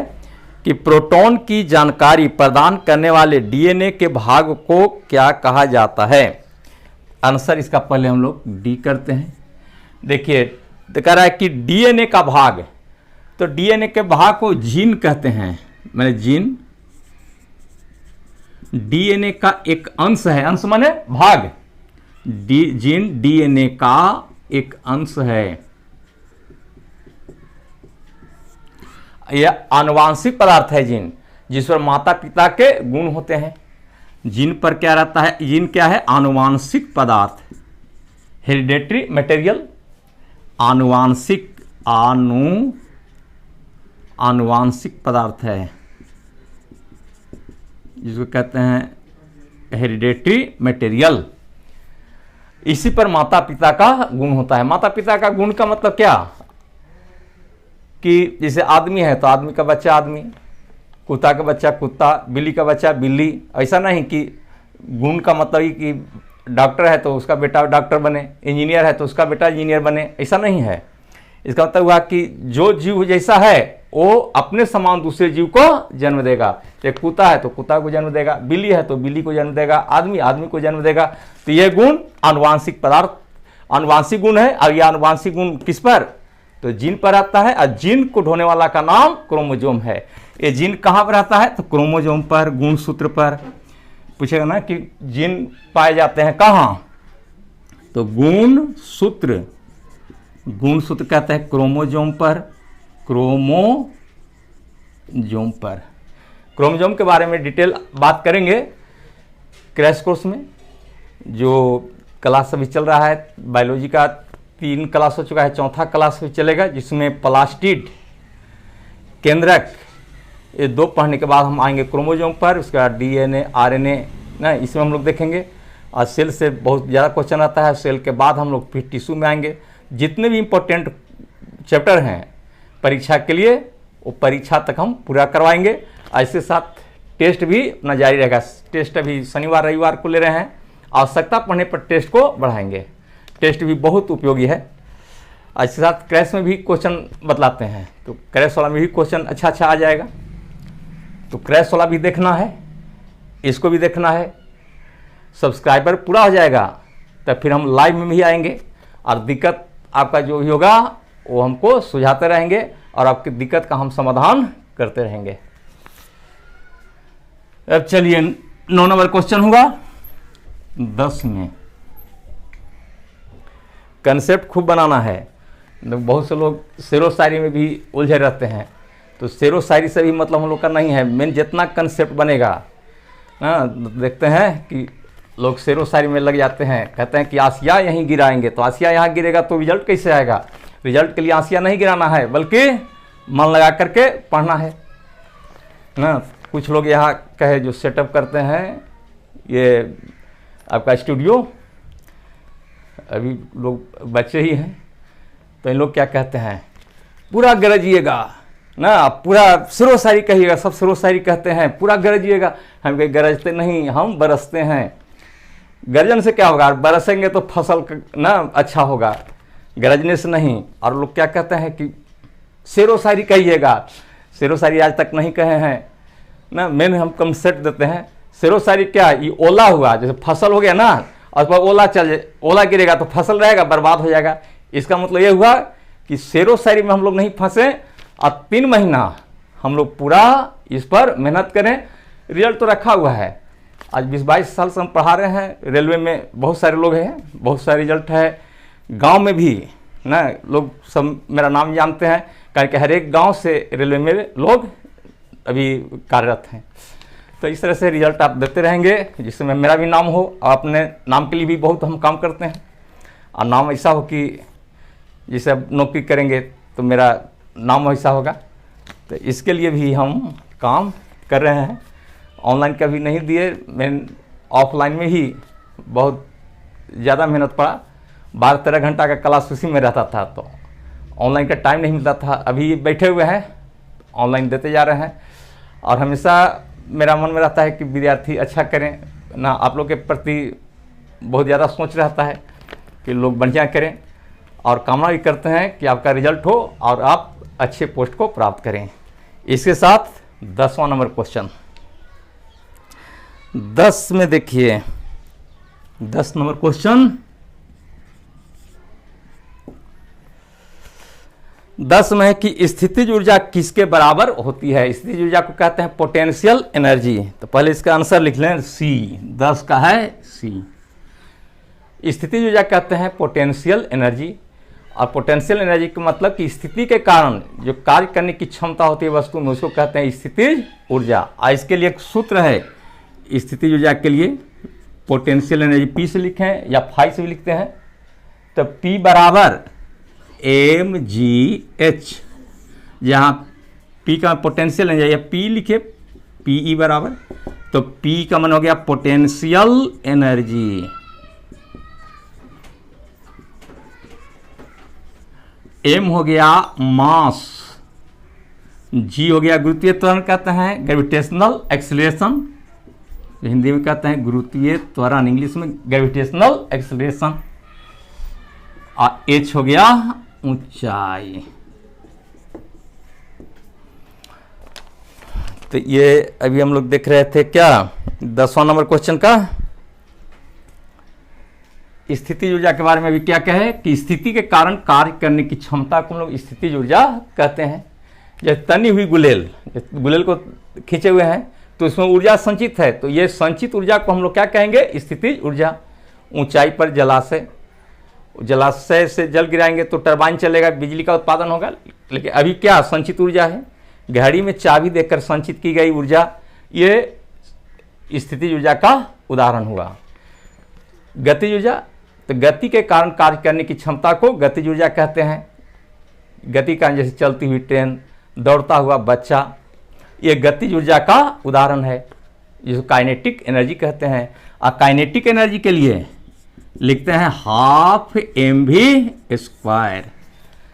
कि प्रोटॉन की जानकारी प्रदान करने वाले डीएनए के भाग को क्या कहा जाता है? आंसर इसका पहले हम लोग डी करते हैं। देखिए कह रहा है कि डीएनए का भाग, तो डीएनए के भाग को जीन कहते हैं। मैंने जीन डीएनए का एक अंश है, अंश माने भाग। जीन डीएनए का एक अंश है। यह आनुवांशिक पदार्थ है जीन, जिस पर माता पिता के गुण होते हैं। जीन पर क्या रहता है? जीन क्या है? आनुवांशिक पदार्थ, हेरिडेटरी मटेरियल। आनुवांशिक पदार्थ है जिसको कहते हैं हेरिडेटरी मटेरियल। इसी पर माता पिता का गुण होता है। माता पिता का गुण का मतलब क्या? कि जैसे आदमी है तो आदमी का बच्चा आदमी, कुत्ता का बच्चा कुत्ता, बिल्ली का बच्चा बिल्ली। ऐसा नहीं कि गुण का मतलब ही कि डॉक्टर है तो उसका बेटा डॉक्टर बने, इंजीनियर है तो उसका बेटा इंजीनियर बने, ऐसा नहीं है। इसका मतलब हुआ कि जो जीव जैसा है वो अपने समान दूसरे जीव को जन्म देगा। एक कुत्ता है तो कुत्ता को जन्म देगा, बिल्ली है तो बिल्ली को जन्म देगा, आदमी आदमी को जन्म देगा। तो ये गुण आनुवांशिक पदार्थ, आनुवांशिक गुण है। और यह आनुवांशिक गुण किस पर? तो जीन पर आता है। और जीन को ढोने वाला का नाम क्रोमोजोम है। ये जीन कहाँ पर आता है? तो क्रोमोजोम पर, गुणसूत्र पर। पूछेगा ना कि जीन पाए जाते हैं कहाँ? तो गुणसूत्र, गुणसूत्र कहते हैं क्रोमोजोम पर, क्रोमोजोम पर। क्रोमोजोम के बारे में डिटेल बात करेंगे क्रैश कोर्स में। जो क्लास अभी चल रहा है बायोलॉजी का, 3 क्लास हो चुका है, 4था क्लास भी चलेगा, जिसमें प्लास्टिड, केंद्रक, ये 2 पढ़ने के बाद हम आएंगे क्रोमोजोम पर। उसके बाद डीएनए, आरएनए ना, इसमें हम लोग देखेंगे। और सेल से बहुत ज़्यादा क्वेश्चन आता है। सेल के बाद हम लोग फिर टिश्यू में आएंगे। जितने भी इम्पोर्टेंट चैप्टर हैं परीक्षा के लिए, वो परीक्षा तक हम पूरा करवाएंगे। ऐसे साथ टेस्ट भी अपना जारी रहेगा। टेस्ट अभी शनिवार रविवार को ले रहे हैं, आवश्यकता पड़ने पर टेस्ट को बढ़ाएंगे। टेस्ट भी बहुत उपयोगी है। इसके साथ क्रैश में भी क्वेश्चन बतलाते हैं, तो क्रैश वाला में भी क्वेश्चन अच्छा आ जाएगा। तो क्रैश वाला भी देखना है, इसको भी देखना है। सब्सक्राइबर पूरा हो जाएगा तब फिर हम लाइव में भी आएंगे, और दिक्कत आपका जो भी होगा वो हमको सुझाते रहेंगे, और आपकी दिक्कत का हम समाधान करते रहेंगे। अब चलिए 9 नंबर क्वेश्चन हुआ। 10 में कंसेप्ट खूब बनाना है। बहुत से लोग शेरो शायरी में भी उलझे रहते हैं, तो शेरो शायरी से भी मतलब हम लोग का नहीं है। मेन जितना कंसेप्ट बनेगा ना, देखते हैं कि लोग शेरो शायरी में लग जाते हैं, कहते हैं कि आसिया यहीं गिराएंगे। तो आसिया यहाँ गिरेगा तो रिजल्ट कैसे आएगा? रिजल्ट के लिए आसिया नहीं गिराना है, बल्कि मन लगा करके पढ़ना है ना। कुछ लोग यहाँ कहे जो सेटअप करते हैं, ये आपका स्टूडियो, अभी लोग बच्चे ही हैं, तो इन लोग क्या कहते हैं, पूरा गरजिएगा ना, पूरा शेरो शायरी कहिएगा। सब शेरो शायरी कहते हैं, पूरा गरजिएगा। हम कहीं गरजते नहीं, हम बरसते हैं। गर्जन से क्या होगा? बरसेंगे तो फसल ना अच्छा होगा, गरजने से नहीं। और लोग क्या कहते हैं कि शेरो शायरी कहिएगा। शेरो शायरी आज तक नहीं कहे हैं ना। मेन हम कंसेप्ट देते हैं। शेरो शायरी क्या? ये ओला हुआ, जैसे फसल हो गया ना, और पर ओला गिरेगा तो फसल रहेगा, बर्बाद हो जाएगा। इसका मतलब ये हुआ कि शेरो शायरी में हम लोग नहीं फंसे और 3 महीना हम लोग पूरा इस पर मेहनत करें। रिजल्ट तो रखा हुआ है। आज 20-22 साल से हम पढ़ा रहे हैं। रेलवे में बहुत सारे लोग हैं, बहुत सारे रिजल्ट है। गांव में भी ना लोग सब मेरा नाम जानते हैं, कारण कि हर एक गांव से रेलवे में लोग अभी कार्यरत हैं। तो इस तरह से रिजल्ट आप देते रहेंगे जिसमें मेरा भी नाम हो, और अपने नाम के लिए भी बहुत हम काम करते हैं। और नाम ऐसा हो कि जैसे अब नौकरी करेंगे तो मेरा नाम ऐसा होगा। तो इसके लिए भी हम काम कर रहे हैं। ऑनलाइन कभी नहीं दिए, मैं ऑफलाइन में ही बहुत ज़्यादा मेहनत पड़ा। 12-13 घंटा का क्लास उसी में रहता था, तो ऑनलाइन का टाइम नहीं मिलता था। अभी बैठे हुए हैं, ऑनलाइन देते जा रहे हैं। और हमेशा मेरा मन में रहता है कि विद्यार्थी अच्छा करें ना, आप लोग के प्रति बहुत ज़्यादा सोच रहता है कि लोग बढ़िया करें, और कामना भी करते हैं कि आपका रिजल्ट हो और आप अच्छे पोस्ट को प्राप्त करें। इसके साथ 10वां नंबर क्वेश्चन 10 में देखिए, 10 नंबर क्वेश्चन 10 में है कि स्थितिज ऊर्जा किसके बराबर होती है। स्थितिज ऊर्जा को कहते हैं पोटेंशियल एनर्जी। तो पहले इसका आंसर लिख लें, सी। 10 का है सी। स्थितिज ऊर्जा कहते हैं पोटेंशियल एनर्जी, और पोटेंशियल एनर्जी का मतलब कि स्थिति के कारण जो कार्य करने की क्षमता होती है वस्तु में, उसको कहते हैं स्थितिज ऊर्जा। और इसके लिए एक सूत्र है स्थितिज ऊर्जा के लिए, पोटेंशियल एनर्जी पी से लिखें या फाई से भी लिखते हैं। तो पी बराबर mgh, जहाँ P का पोटेंशियल एनर्जी या P लिखे, PE बराबर, तो P का मन हो गया पोटेंशियल एनर्जी, M हो गया मास, G हो गया गुरुत्वीय त्वरण कहते हैं, ग्रेविटेशनल एक्सीलरेशन, हिंदी में कहते हैं गुरुत्वीय त्वरण, इंग्लिश में ग्रेविटेशनल एक्सीलरेशन, और H हो गया ऊंचाई। तो ये अभी हम लोग देख रहे थे क्या 10वां नंबर क्वेश्चन का स्थितिज ऊर्जा के बारे में। भी क्या कहे कि स्थिति के कारण कार्य करने की क्षमता को हम लोग स्थितिज ऊर्जा कहते हैं। जैसे तनी हुई गुलेल को खींचे हुए हैं तो इसमें ऊर्जा संचित है, तो ये संचित ऊर्जा को हम लोग क्या कहेंगे, स्थितिज ऊर्जा। ऊंचाई पर जलाशय से जल गिराएंगे तो टरबाइन चलेगा, बिजली का उत्पादन होगा। लेकिन अभी क्या संचित ऊर्जा है, घड़ी में चाबी देकर संचित की गई ऊर्जा, ये स्थितिज ऊर्जा का उदाहरण हुआ। गतिज ऊर्जा, तो गति के कारण कार्य करने की क्षमता को गतिज ऊर्जा कहते हैं। गति का जैसे चलती हुई ट्रेन, दौड़ता हुआ बच्चा, ये गतिज ऊर्जा का उदाहरण है, जिसको काइनेटिक एनर्जी कहते हैं। और काइनेटिक एनर्जी के लिए लिखते हैं 12 mv²,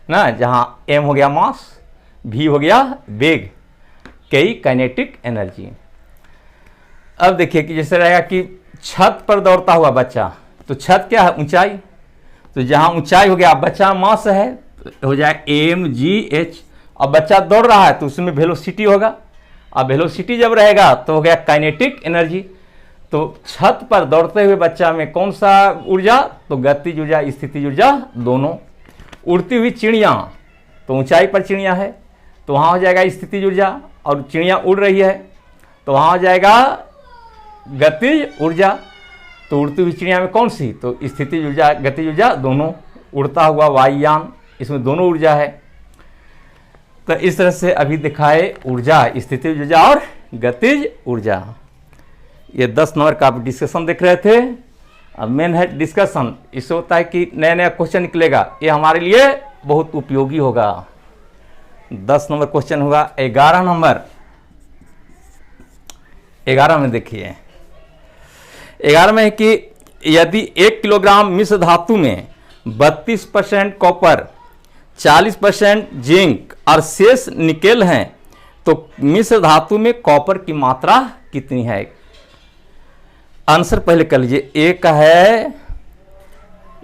ना, जहां m हो गया मास, v हो गया वेग, कई काइनेटिक एनर्जी। अब देखिए कि जैसे रहेगा कि छत पर दौड़ता हुआ बच्चा, तो छत क्या है, ऊंचाई। तो जहां ऊंचाई हो गया, बच्चा मास है, तो हो जाए mgh। अब बच्चा दौड़ रहा है तो उसमें वेलोसिटी होगा, अब वेलोसिटी जब रहेगा तो हो गया काइनेटिक एनर्जी। तो छत पर दौड़ते हुए बच्चा में कौन सा ऊर्जा, तो गतिज ऊर्जा स्थितिज ऊर्जा दोनों। उड़ती हुई चिड़िया, तो ऊंचाई पर चिड़िया है तो वहाँ हो जाएगा स्थितिज ऊर्जा, और चिड़िया उड़ रही है तो वहाँ हो जाएगा गतिज ऊर्जा। तो उड़ती हुई चिड़िया में कौन सी, तो स्थितिज ऊर्जा गतिज ऊर्जा दोनों। उड़ता हुआ वायुयान, इसमें दोनों ऊर्जा है। तो इस तरह से अभी दिखाए ऊर्जा, स्थितिज ऊर्जा और गतिज ऊर्जा। ये 10 नंबर का आप डिस्कशन देख रहे थे। अब मेन है डिस्कशन, इससे होता है कि नया नया क्वेश्चन निकलेगा, ये हमारे लिए बहुत उपयोगी होगा। 10 नंबर क्वेश्चन होगा। 11 नंबर, 11 में देखिए, 11 में है कि यदि 1 किलोग्राम मिश्र धातु में 32% कॉपर, 40% जिंक और शेष निकेल हैं, तो मिश्र धातु में कॉपर की मात्रा कितनी है। आंसर पहले कर लीजिए। ए का है,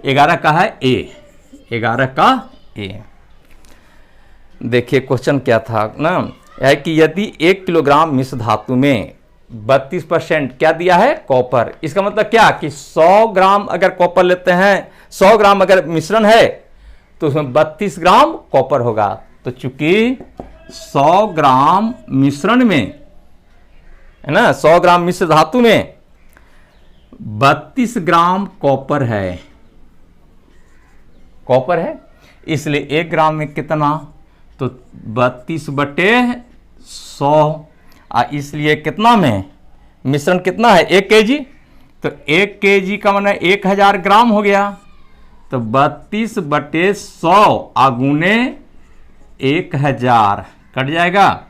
11 का है ए, 11 का ए। देखिए क्वेश्चन क्या था ना, है कि यदि 1 किलोग्राम मिश्र धातु में 32% क्या दिया है? कॉपर। इसका मतलब क्या कि 100 ग्राम अगर कॉपर लेते हैं, 100 ग्राम अगर मिश्रण है तो उसमें 32 ग्राम कॉपर होगा। तो चूंकि 100 ग्राम मिश्रण में है ना, 100 ग्राम मिश्र धातु में 32 ग्राम कॉपर है, कॉपर है, इसलिए 1 ग्राम में कितना? तो 32/100। इसलिए कितना में मिश्रण कितना है? 1 kg। तो 1 kg का माने 1000 ग्राम हो गया। तो 32/100 आगुने 1000 कट जाएगा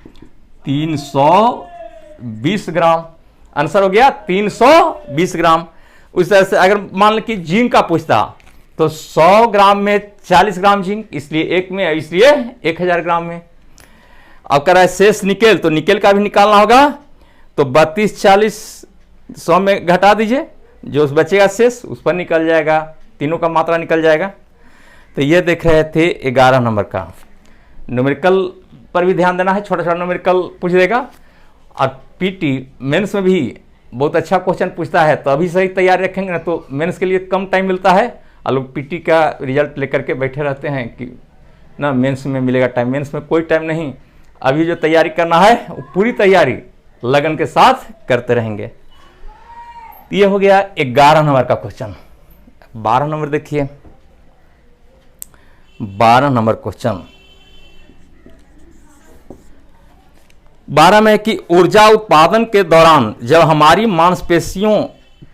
320 ग्राम। आंसर हो गया 320 ग्राम। उस तरह से अगर मान लो कि जिंक का पूछता तो 100 ग्राम में 40 ग्राम जिंक, इसलिए एक में, इसलिए 1000 ग्राम में। अब कह रहा है शेष निकेल, तो निकेल का भी निकालना होगा। तो 32 40 100 में घटा दीजिए, जो उस बचेगा शेष उस पर निकल जाएगा, तीनों का मात्रा निकल जाएगा। तो ये देख रहे थे 11 नंबर का। न्यूमेरिकल पर भी ध्यान देना है, छोटा छोटा न्यूमेरिकल पूछ देगा। और पीटी मेंस में भी बहुत अच्छा क्वेश्चन पूछता है, तो अभी सही तैयारी रखेंगे ना तो मेंस के लिए कम टाइम मिलता है। और लोग पीटी का रिजल्ट लेकर के बैठे रहते हैं कि ना मेंस में मिलेगा टाइम। मेंस में कोई टाइम नहीं, अभी जो तैयारी करना है वो पूरी तैयारी लगन के साथ करते रहेंगे। ये हो गया 11 नंबर का क्वेश्चन। 12 नंबर देखिए, 12 नंबर क्वेश्चन 12 में कि ऊर्जा उत्पादन के दौरान जब हमारी मांसपेशियों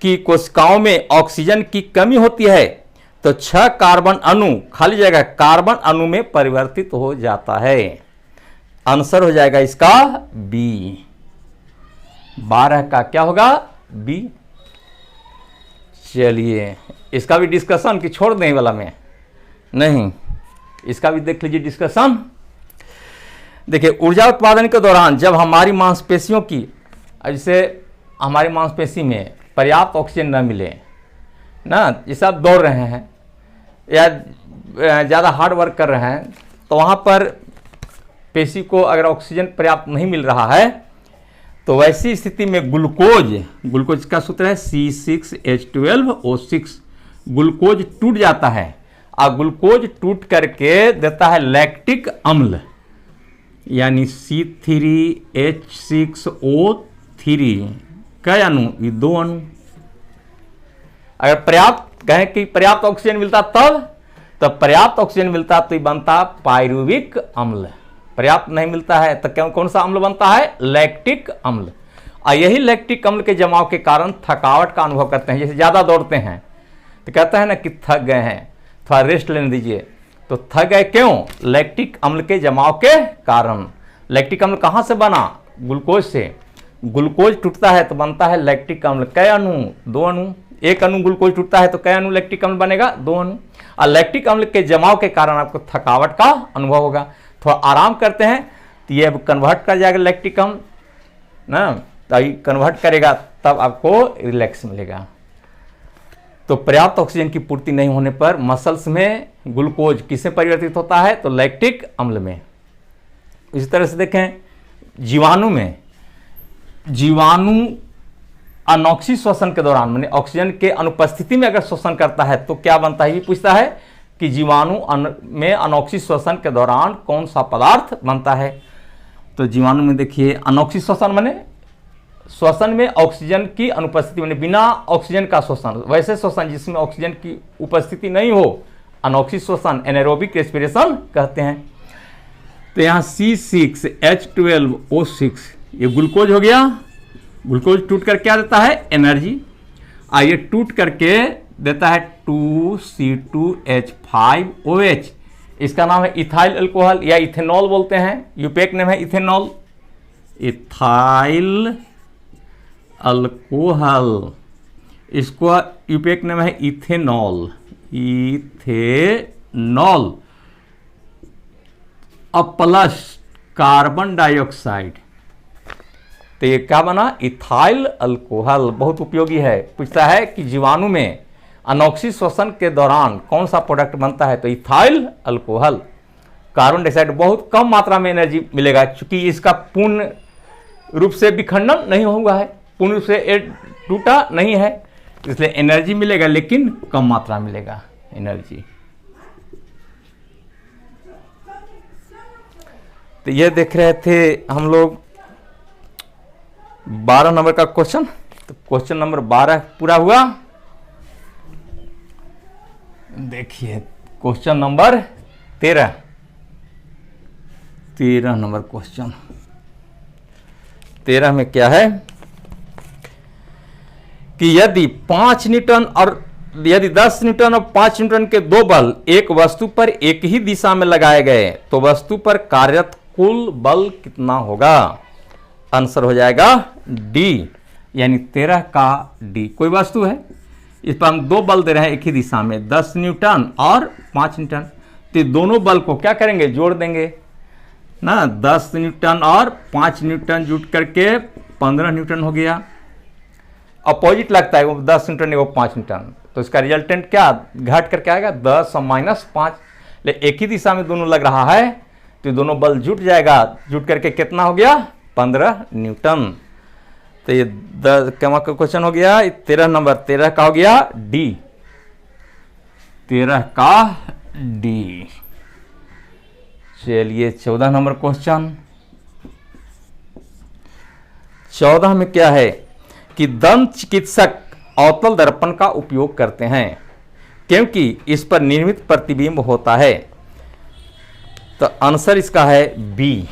की कोशिकाओं में ऑक्सीजन की कमी होती है तो 6 कार्बन अणु खाली जगह कार्बन अणु में परिवर्तित हो जाता है। आंसर हो जाएगा इसका बी। 12 का क्या होगा? बी। चलिए इसका भी डिस्कशन कि छोड़ दें वाला में? नहीं, इसका भी देख लीजिए डिस्कशन। देखिए ऊर्जा उत्पादन के दौरान जब हमारी मांसपेशियों की, जैसे हमारी मांसपेशी में पर्याप्त ऑक्सीजन न मिले ना, जैसे आप दौड़ रहे हैं या ज़्यादा हार्ड वर्क कर रहे हैं, तो वहाँ पर पेशी को अगर ऑक्सीजन पर्याप्त नहीं मिल रहा है तो वैसी स्थिति में ग्लूकोज का सूत्र है C6H12O6, ग्लूकोज टूट जाता है और ग्लूकोज टूट करके देता है लैक्टिक अम्ल, यानी C3H6O3। कई अणु? ये 2 अणु। अगर पर्याप्त कहें कि पर्याप्त ऑक्सीजन मिलता तब पर्याप्त ऑक्सीजन मिलता तो ये बनता पायरुविक अम्ल। पर्याप्त नहीं मिलता है तो कौन सा अम्ल बनता है? लैक्टिक अम्ल। और यही लैक्टिक अम्ल के जमाव के कारण थकावट का अनुभव करते हैं। जैसे ज़्यादा दौड़ते हैं तो कहते हैं ना कि थक गए हैं, थोड़ा रेस्ट लेने दीजिए, तो थक गए क्यों? लैक्टिक अम्ल के जमाव के कारण। लैक्टिक अम्ल कहाँ से बना? ग्लूकोज से। ग्लूकोज टूटता है तो बनता है लैक्टिक अम्ल। कई अणु? 2 अणु। एक अणु ग्लूकोज टूटता है तो कई अणु लैक्टिक अम्ल बनेगा? 2 अणु। और लैक्टिक अम्ल के जमाव के कारण आपको थकावट का अनुभव होगा। थोड़ा आराम करते हैं तो ये अब कन्वर्ट कर जाएगा लैक्टिक अम्ल ना, तो ये कन्वर्ट करेगा तब आपको रिलैक्स मिलेगा। तो पर्याप्त ऑक्सीजन की पूर्ति नहीं होने पर मसल्स में ग्लूकोज किससे परिवर्तित होता है? तो लैक्टिक अम्ल में। इसी तरह से देखें जीवाणु में, जीवाणु अनॉक्सी श्वसन के दौरान माने ऑक्सीजन के अनुपस्थिति में अगर श्वसन करता है तो क्या बनता है? ये पूछता है कि जीवाणु में अनॉक्सी श्वसन के दौरान कौन सा पदार्थ बनता है। तो जीवाणु में देखिए अनॉक्सी श्वसन माने श्वसन में ऑक्सीजन की अनुपस्थिति, माने बिना ऑक्सीजन का श्वसन, वैसे श्वसन जिसमें ऑक्सीजन की उपस्थिति नहीं हो, अनॉक्सी श्वसन, एनारोबिक रेस्पिरेशन कहते हैं। तो यहाँ C6H12O6 ये ग्लूकोज हो गया। ग्लूकोज टूट कर क्या देता है? एनर्जी। और ये टूट करके देता है 2C2H5OH। इसका नाम है इथाइल अल्कोहल या इथेनॉल बोलते हैं। यूपेक नेम है इथेनॉल, इथाइल अल्कोहल। इसको यूपेक नेम है इथेनॉल, इथेनॉल। अब प्लस कार्बन डाइऑक्साइड, तो ये क्या बना? Ethyl alcohol. बहुत उपयोगी है। पूछता है कि जीवाणु में अनॉक्सी श्वसन के दौरान कौन सा प्रोडक्ट बनता है? तो इथाइल अल्कोहल। कार्बन डाइऑक्साइड बहुत कम मात्रा में एनर्जी मिलेगा, चूंकि इसका पूर्ण रूप से विखंडन नहीं हुआ है, पूर्ण रूप से ये टूटा नहीं है, इसलिए एनर्जी मिलेगा लेकिन कम मात्रा मिलेगा एनर्जी। तो ये देख रहे थे हम लोग 12 नंबर का क्वेश्चन। तो क्वेश्चन नंबर 12 पूरा हुआ। देखिए क्वेश्चन नंबर 13 नंबर क्वेश्चन 13 में क्या है कि यदि 5 न्यूटन और यदि 10 न्यूटन और 5 न्यूटन के दो बल एक वस्तु पर एक ही दिशा में लगाए गए तो वस्तु पर कार्यरत कुल बल कितना होगा? आंसर हो जाएगा डी, यानी 13 का डी। कोई वस्तु है, इस पर हम दो बल दे रहे हैं एक ही दिशा में, 10 न्यूटन और 5 न्यूटन। तो दोनों बल को क्या करेंगे? जोड़ देंगे ना। 10 न्यूटन और 5 न्यूटन जुट करके 15 न्यूटन हो गया। अपोजिट लगता है, वो 10 न्यूटन वो 5 न्यूटन, तो इसका रिजल्टेंट क्या घट करके आएगा? 10 और -5। लेकिन एक ही दिशा में दोनों लग रहा है तो दोनों बल जुट जाएगा, जुट करके कितना हो गया? 15 न्यूटन। तो ये क्या क्वेश्चन हो गया? 13 नंबर 13 का हो गया डी, 13 का डी। चलिए 14 नंबर क्वेश्चन। 14 में क्या है कि दंत चिकित्सक अवतल दर्पण का उपयोग करते हैं क्योंकि इस पर निर्मित प्रतिबिंब होता है। तो आंसर इसका है बी,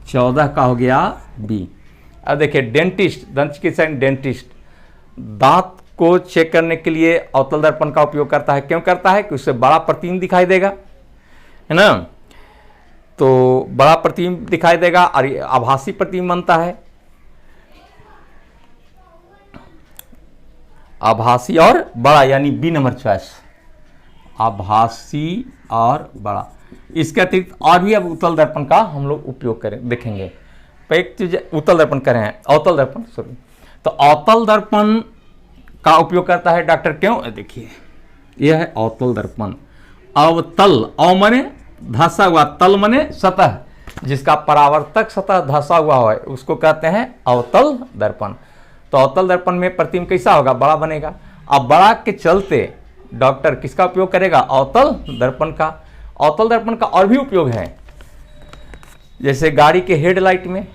14 का हो गया बी। अब देखिए डेंटिस्ट, दंत चिकित्सक डेंटिस्ट दांत को चेक करने के लिए अवतल दर्पण का उपयोग करता है। क्यों करता है? कि उससे बड़ा प्रतिबिंब दिखाई देगा, है ना। तो बड़ा प्रतिबिंब दिखाई देगा और आभासी प्रतिबिंब बनता है। आभासी और बड़ा, यानी बी नंबर चॉइस, आभासी और बड़ा। इसके अतिरिक्त और भी अब उत्तल दर्पण का हम लोग उपयोग करें, देखेंगे। एक चीज उत्तल दर्पण करें हैं, अवतल दर्पण सॉरी। तो अवतल दर्पण का उपयोग करता है डॉक्टर, क्यों? देखिए यह है अवतल दर्पण। अवतल, अव मने धंसा हुआ, तल मने सतह, जिसका परावर्तक सतह धंसा हुआ है उसको कहते हैं अवतल दर्पण। तो अवतल दर्पण में प्रतिबिंब कैसा होगा? बड़ा बनेगा। अब बड़ा के चलते डॉक्टर किसका उपयोग करेगा? अवतल दर्पण का। अवतल दर्पण का और भी उपयोग है, जैसे गाड़ी के हेडलाइट में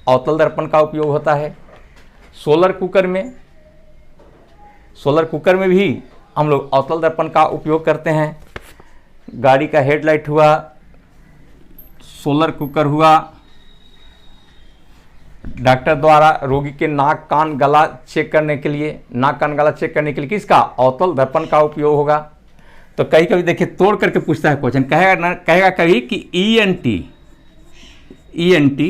अवतल दर्पण का उपयोग होता है। सोलर कुकर में भी हम लोग अवतल दर्पण का उपयोग करते हैं। गाड़ी का हेडलाइट हुआ, सोलर कुकर हुआ, डॉक्टर द्वारा रोगी के नाक कान गला चेक करने के लिए, नाक कान गला चेक करने के लिए किसका? अवतल दर्पण का उपयोग होगा। तो कहीं कभी देखिए तोड़ करके पूछता है क्वेश्चन, कहेगा कभी कि ईएनटी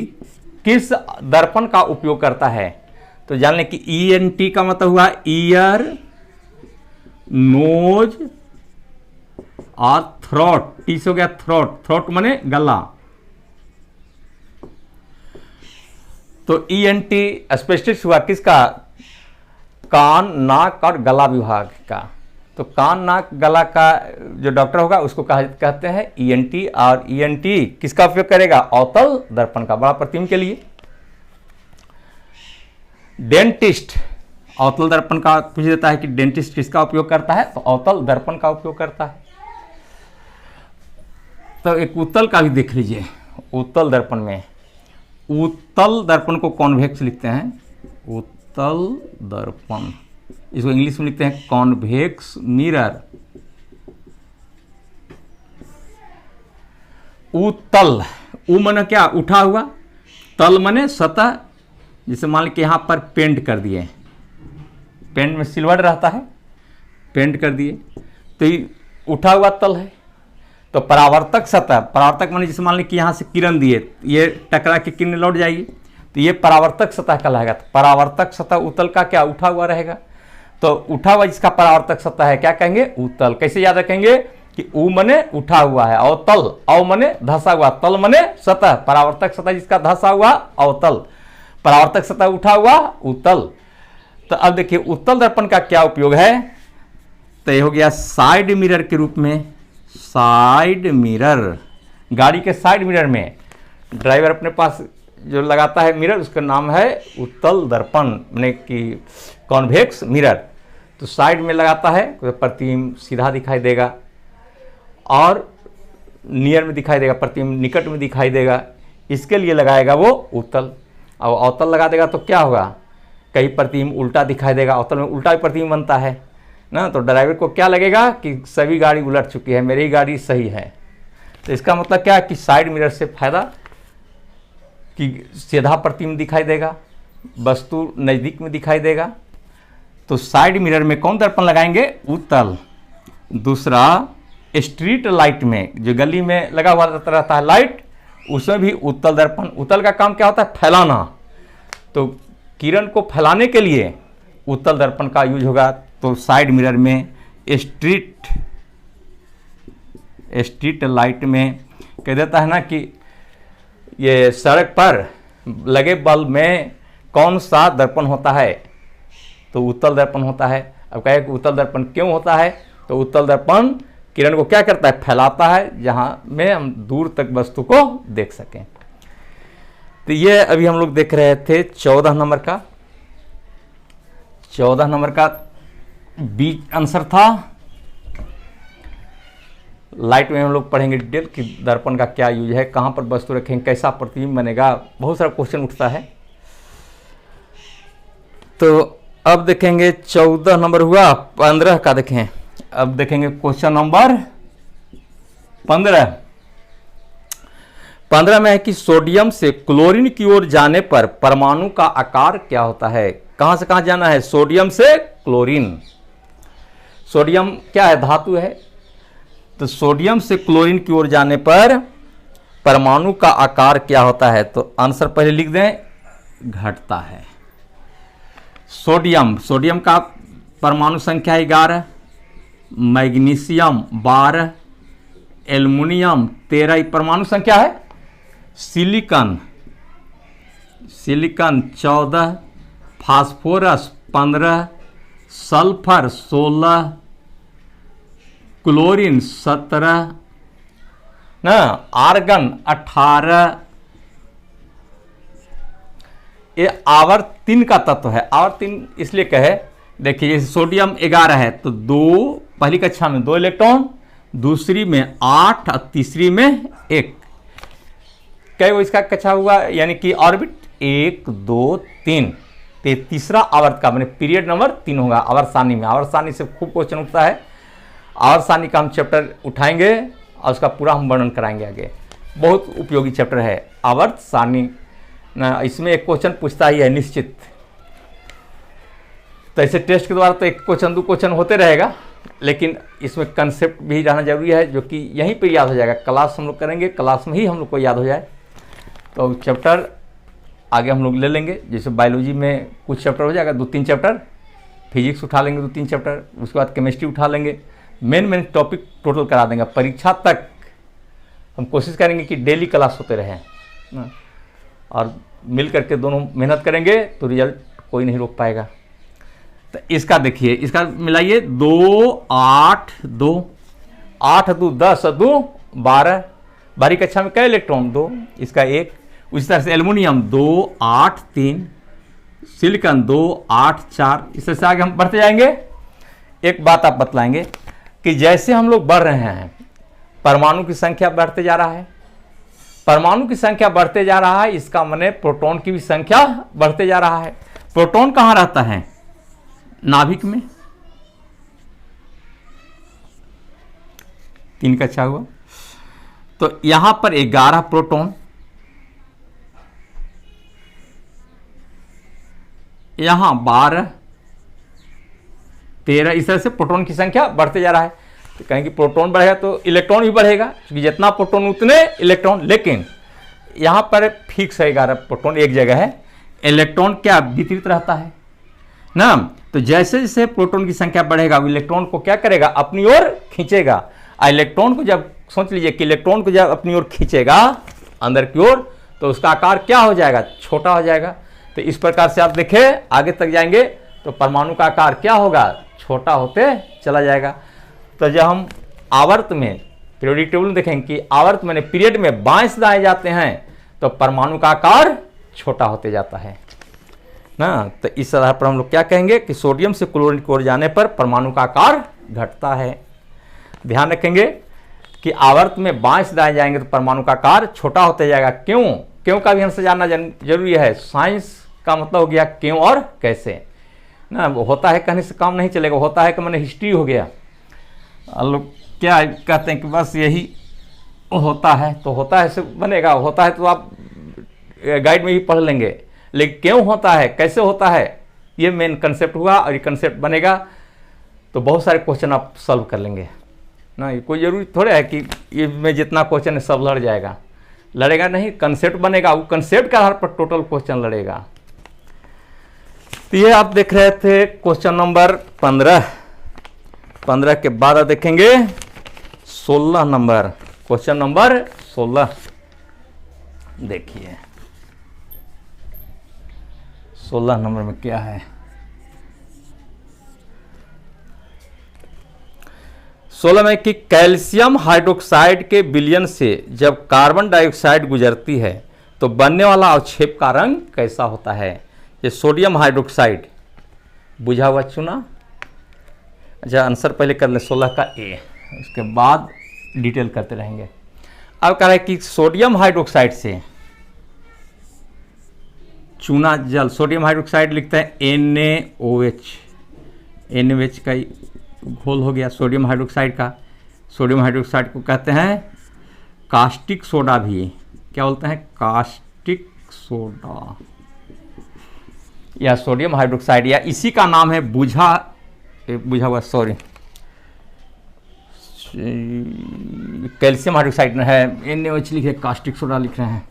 किस दर्पण का उपयोग करता है? तो जान लें कि ईएनटी का मतलब हुआ ईयर, नोज और थ्रोट। टी से हो गया थ्रोट, थ्रोट माने गला। तो ईएनटी स्पेशलिस्ट हुआ किसका? कान नाक और गला विभाग का। तो कान नाक गला का जो डॉक्टर होगा उसको कहते हैं ईएनटी। और ईएनटी किसका उपयोग करेगा? अवतल दर्पण का, बड़ा प्रतिबिंब के लिए। डेंटिस्ट अवतल दर्पण का पूछ देता है कि डेंटिस्ट किसका उपयोग करता है? तो अवतल दर्पण का उपयोग करता है। तो एक उत्तल का भी देख लीजिए। उत्तल दर्पण में, उत्तल दर्पण को कॉन्वेक्स लिखते हैं, उत्तल दर्पण, इसको इंग्लिश में लिखते हैं कॉन्वेक्स मिरर। उत्तल, उ माने क्या? उठा हुआ, तल माने सतह। जैसे मान लीजिए यहां पर पेंट कर दिए, पेंट में सिल्वर रहता है, पेंट कर दिए तो ये उठा हुआ तल है। तो परावर्तक सतह, परावर्तक माने जैसे मान लीजिए कि यहां से किरण दिए, ये टकरा के किरण लौट जाएगी, तो ये परावर्तक सतह कहलाएगा। तो परावर्तक सतह उत्तल का क्या? उठा हुआ रहेगा। तो उठा हुआ जिसका परावर्तक सतह है क्या कहेंगे? उत्तल। कैसे याद रखेंगे कि उ मने उठा हुआ है, अवतल, अव मने धंसा हुआ, तल मने सतह, परावर्तक सतह जिसका धंसा हुआ अवतल, परावर्तक सतह उठा हुआ उत्तल। तो अब देखिए उत्तल दर्पण का क्या उपयोग है? तो ये हो गया साइड मिरर के रूप में। साइड मिरर, गाड़ी के साइड मिरर में ड्राइवर अपने पास जो लगाता है मिरर उसका नाम है उत्तल दर्पण, माने कि कॉन्वेक्स मिरर। तो साइड में लगाता है तो प्रतिबिंब सीधा दिखाई देगा और नियर में दिखाई देगा, प्रतिबिंब निकट में दिखाई देगा, इसके लिए लगाएगा वो उत्तल। अब अवतल लगा देगा तो क्या होगा, कहीं प्रतिबिंब उल्टा दिखाई देगा, अवतल में उल्टा प्रतिबिंब बनता है ना। तो ड्राइवर को क्या लगेगा कि सभी गाड़ी उलट चुकी है, मेरी गाड़ी सही है। तो इसका मतलब क्या है कि साइड मिरर से फायदा कि सीधा प्रतिबिंब दिखाई देगा, वस्तु नज़दीक में दिखाई देगा। तो साइड मिरर में कौन दर्पण लगाएंगे, उत्तल। दूसरा स्ट्रीट लाइट में, जो गली में लगा हुआ रहता है लाइट, उसमें भी उत्तल दर्पण। उत्तल का काम क्या होता है, फैलाना। तो किरण को फैलाने के लिए उत्तल दर्पण का यूज होगा। तो साइड मिरर में स्ट्रीट लाइट में कह देता है ना कि ये सड़क पर लगे बल्ब में कौन सा दर्पण होता है, तो उत्तल दर्पण होता है। अब कहे कि उत्तल दर्पण क्यों होता है, तो उत्तल दर्पण किरण को क्या करता है, फैलाता है, जहां में हम दूर तक वस्तु को देख सकें। तो ये अभी हम लोग देख रहे थे 14 नंबर का। 14 नंबर का बी आंसर था। लाइट में हम लोग पढ़ेंगे डिटेल कि दर्पण का क्या यूज है, कहां पर वस्तु रखेंगे, कैसा प्रतिबिंब बनेगा, बहुत सारा क्वेश्चन उठता है। तो अब देखेंगे 14 नंबर हुआ, 15 का देखें। अब देखेंगे क्वेश्चन नंबर 15। 15 में है कि सोडियम से क्लोरीन की ओर जाने पर परमाणु का आकार क्या होता है। कहां से कहां जाना है, सोडियम से क्लोरीन। सोडियम क्या है, धातु है। तो सोडियम से क्लोरीन की ओर जाने पर परमाणु का आकार क्या होता है, तो आंसर पहले लिख दें, घटता है। सोडियम का परमाणु संख्या 11, मैग्नीशियम 12, एल्युमिनियम 13 परमाणु संख्या है। सिलिकॉन 14, फास्फोरस 15, सल्फर 16, क्लोरीन 17 ना, आर्गन 18। ये आवर्त 3 का तत्व है। आवर्त 3 इसलिए कहे, देखिए जैसे सोडियम 11 है तो 2 पहली कक्षा में 2 इलेक्ट्रॉन, दूसरी में 8 और तीसरी में 1। कई वो इसका कक्षा हुआ, यानी कि ऑर्बिट 1 2 3। तो तीसरा आवर्त का मैंने पीरियड नंबर 3 होगा आवर्त सारणी में। आवर्त सारणी से खूब क्वेश्चन उठता है। आवर्त सारणी का हम चैप्टर उठाएंगे और उसका पूरा हम वर्णन कराएंगे आगे। बहुत उपयोगी चैप्टर है आवर्त सारणी ना। इसमें एक क्वेश्चन पूछता ही है निश्चित। तो ऐसे टेस्ट के द्वारा तो एक क्वेश्चन 2 क्वेश्चन होते रहेगा, लेकिन इसमें कंसेप्ट भी रहना जरूरी है, जो कि यहीं पे याद हो जाएगा। क्लास हम लोग करेंगे, क्लास में ही हम लोग को याद हो जाए। तो चैप्टर आगे हम लोग ले लेंगे। जैसे बायोलॉजी में कुछ चैप्टर हो जाएगा, 2-3 चैप्टर, फिजिक्स उठा लेंगे 2-3 चैप्टर, उसके बाद केमिस्ट्री उठा लेंगे। मेन टॉपिक टोटल करा देंगे। परीक्षा तक हम कोशिश करेंगे कि डेली क्लास होते रहें ना, और मिल करके दोनों मेहनत करेंगे तो रिजल्ट कोई नहीं रोक पाएगा। तो इसका देखिए, इसका मिलाइए 2 8 2 8 2 10 2 12। 12 कक्षा में क्या इलेक्ट्रॉन 2, इसका 1। उसी तरह से एल्युमिनियम 2 8 3, सिलिकॉन 2 8 4। इस तरह से आगे हम बढ़ते जाएंगे। एक बात आप बतलाएंगे कि जैसे हम लोग बढ़ रहे हैं, परमाणु की संख्या बढ़ते जा रहा है। परमाणु की संख्या बढ़ते जा रहा है, इसका माने प्रोटॉन की भी संख्या बढ़ते जा रहा है। प्रोटॉन कहां रहता है, नाभिक में। 3 का अच्छा हुआ। तो यहां पर 11 प्रोटॉन, यहां 12 13। इस तरह से प्रोटॉन की संख्या बढ़ते जा रहा है। तो कहेंगे प्रोटॉन बढ़ेगा तो इलेक्ट्रॉन भी बढ़ेगा, क्योंकि जितना प्रोटॉन उतने इलेक्ट्रॉन। लेकिन यहां पर फिक्स है 11 प्रोटॉन एक जगह है। इलेक्ट्रॉन क्या वितरित रहता है ना। तो जैसे जैसे प्रोटॉन की संख्या बढ़ेगा, वो इलेक्ट्रॉन को क्या करेगा, अपनी ओर खींचेगा। इलेक्ट्रॉन को जब सोच लीजिए कि इलेक्ट्रॉन को जब अपनी ओर खींचेगा अंदर की ओर, तो उसका आकार क्या हो जाएगा, छोटा हो जाएगा। तो इस प्रकार से आप देखें, आगे तक जाएंगे तो परमाणु का आकार क्या होगा, छोटा होते चला जाएगा। तो जब हम आवर्त में पीरियोडिक टेबल में देखेंगे कि आवर्त में पीरियड में बाएं से दाएं जाते हैं, तो परमाणु का आकार छोटा होते जाता है ना। तो इस आधार पर हम लोग क्या कहेंगे कि सोडियम से क्लोरीन की ओर जाने पर परमाणु का आकार घटता है। ध्यान रखेंगे कि आवर्त में बाएं से दाएं जाएंगे तो परमाणु का आकार छोटा होते जाएगा। क्यों? क्यों का भी हमसे जानना जरूरी है। साइंस का मतलब हो गया क्यों और कैसे ना। होता है कहने से काम नहीं चलेगा, होता है कि मैंने हिस्ट्री हो गया। लोग क्या कहते हैं कि बस यही होता है, तो होता है से बनेगा, होता है तो आप गाइड में ही पढ़ लेंगे, लेकिन क्यों होता है, कैसे होता है, ये मेन कंसेप्ट हुआ। और ये कंसेप्ट बनेगा तो बहुत सारे क्वेश्चन आप सॉल्व कर लेंगे ना। ये कोई जरूरी थोड़े है कि ये में जितना क्वेश्चन है सब लड़ जाएगा, लड़ेगा नहीं। कंसेप्ट बनेगा, वो कंसेप्ट के आधार पर टोटल क्वेश्चन लड़ेगा। तो ये आप देख रहे थे क्वेश्चन नंबर 15 के बाद आप देखेंगे 16 नंबर। क्वेश्चन नंबर 16 देखिए 16 नंबर में क्या है। 16 में कि कैल्शियम हाइड्रोक्साइड के विलयन से जब कार्बन डाइऑक्साइड गुजरती है तो बनने वाला अवक्षेप का रंग कैसा होता है। ये सोडियम हाइड्रोक्साइड बुझा हुआ चूना। अच्छा, आंसर पहले कर ले 16 का ए, उसके बाद डिटेल करते रहेंगे। अब कह रहा है कि सोडियम हाइड्रोक्साइड से चूना जल, सोडियम हाइड्रोक्साइड लिखते हैं NaOH, NaOH का घोल हो गया सोडियम हाइड्रोक्साइड का। सोडियम हाइड्रोक्साइड को कहते हैं कास्टिक सोडा भी। क्या बोलते हैं? कास्टिक सोडा या सोडियम हाइड्रोक्साइड, या इसी का नाम है बुझा हुआ, सॉरी कैल्शियम हाइड्रोक्साइड है, NaOH लिखे, कास्टिक सोडा लिख रहे हैं,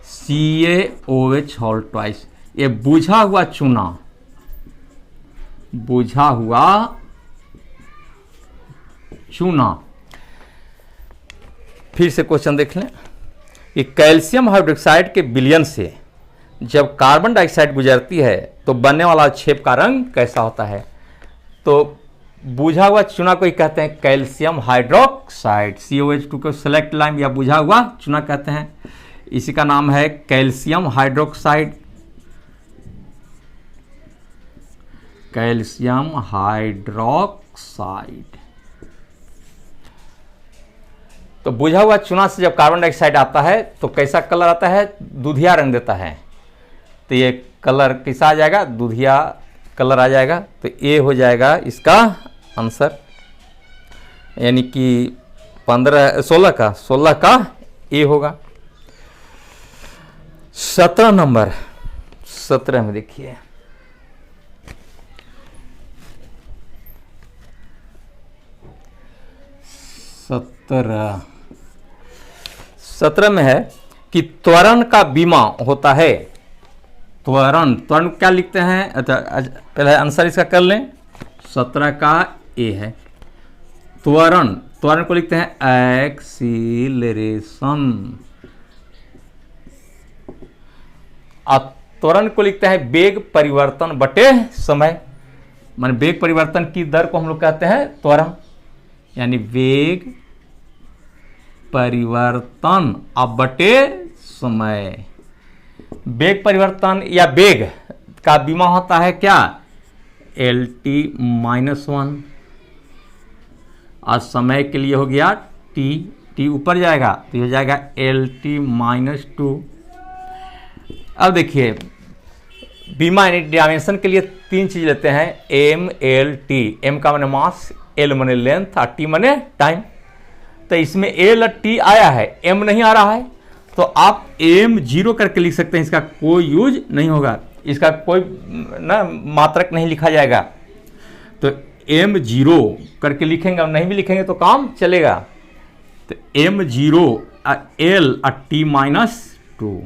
CaOH होल ट्वाइस। ये बुझा हुआ चूना, बुझा हुआ चूना। फिर से क्वेश्चन देख लें कि कैल्शियम हाइड्रोक्साइड के विलयन से जब कार्बन डाइऑक्साइड गुजरती है तो बनने वाला छेप का रंग कैसा होता है। तो बुझा हुआ चूना को ही कहते हैं कैल्शियम हाइड्रोक्साइड, COH2 को सेलेक्ट लाइन या बुझा हुआ चूना कहते हैं। इसी का नाम है कैल्शियम हाइड्रोक्साइड, कैल्शियम हाइड्रोक्साइड। तो बुझा हुआ चूना से जब कार्बन डाइऑक्साइड आता है तो कैसा कलर आता है? दूधिया रंग देता है। तो ये कलर कैसा आ जाएगा? दूधिया कलर आ जाएगा। तो ए हो जाएगा इसका आंसर, यानी कि 16 का ए होगा। 17 नंबर, 17 में देखिए 17 में है कि त्वरण का बीमा होता है। त्वरण क्या लिखते हैं? अच्छा, पहले आंसर इसका कर लें। 17 का ए है त्वरण को लिखते हैं एक्सीलरेशन। त्वरण को लिखते हैं वेग परिवर्तन बटे समय। मान वेग परिवर्तन की दर को हम लोग कहते हैं त्वरण, यानी वेग परिवर्तन अब बटे समय। वेग परिवर्तन या वेग का बीमा होता है क्या? LT-1 और समय के लिए हो गया T ऊपर जाएगा तो हो जाएगा LT-2। अब देखिए बीमा यानी डायमेंशन के लिए 3 चीज लेते हैं, M L T। M का माने मास, L माने लेंथ और T माने टाइम। तो इसमें L और T आया है, M नहीं आ रहा है, तो आप M0 करके लिख सकते हैं। इसका कोई यूज नहीं होगा, इसका कोई ना मात्रक नहीं लिखा जाएगा। तो M0 करके लिखेंगे और नहीं भी लिखेंगे तो काम चलेगा। तो M0 L और T-2,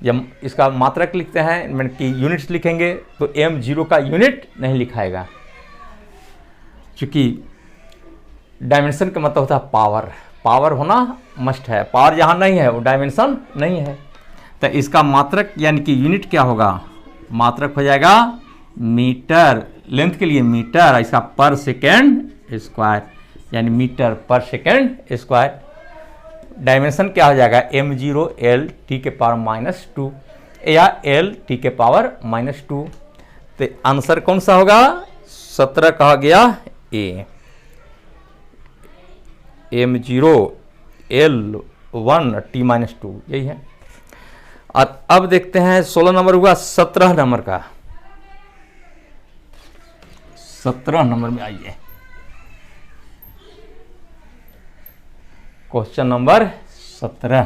जब इसका मात्रक लिखते हैं मैंने कि यूनिट्स लिखेंगे तो M0 का यूनिट नहीं लिखाएगा, क्योंकि डायमेंशन का मतलब होता है पावर होना मस्ट है। पावर जहाँ नहीं है वो डायमेंशन नहीं है। तो इसका मात्रक यानी कि यूनिट क्या होगा? मात्रक हो जाएगा मीटर, लेंथ के लिए मीटर, इसका पर सेकेंड स्क्वायर, यानी मीटर पर सेकेंड स्क्वायर। डायमेंशन क्या हो जाएगा, m0 l t के पावर -2 या l t के पावर -2। तो आंसर कौन सा होगा, 17 कहा गया ए, m0 l1 t-2 यही है। और अब देखते हैं 16 नंबर हुआ 17 नंबर का, 17 नंबर में आइए, क्वेश्चन नंबर 17।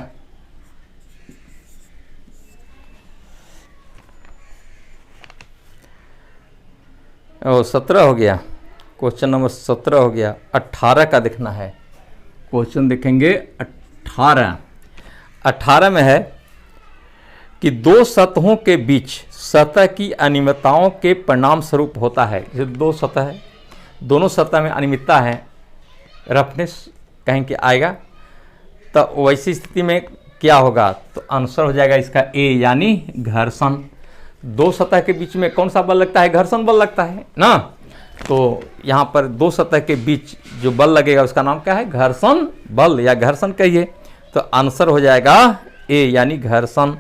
ओ 17 हो गया, क्वेश्चन नंबर 17 हो गया। 18 का देखना है, क्वेश्चन देखेंगे 18 में है कि दो सतहों के बीच सतह की अनियमितताओं के परिणाम स्वरूप होता है। जैसे दो सतह है, दोनों सतह में अनियमितता है, रफनेस कहीं के आएगा, तो वैसी स्थिति में क्या होगा, तो आंसर हो जाएगा इसका ए यानी घर्षण। दो सतह के बीच में कौन सा बल लगता है, घर्षण बल लगता है ना। तो यहाँ पर दो सतह के बीच जो बल लगेगा उसका नाम क्या है, घर्षण बल या घर्षण कहिए। तो आंसर हो जाएगा ए यानी घर्षण।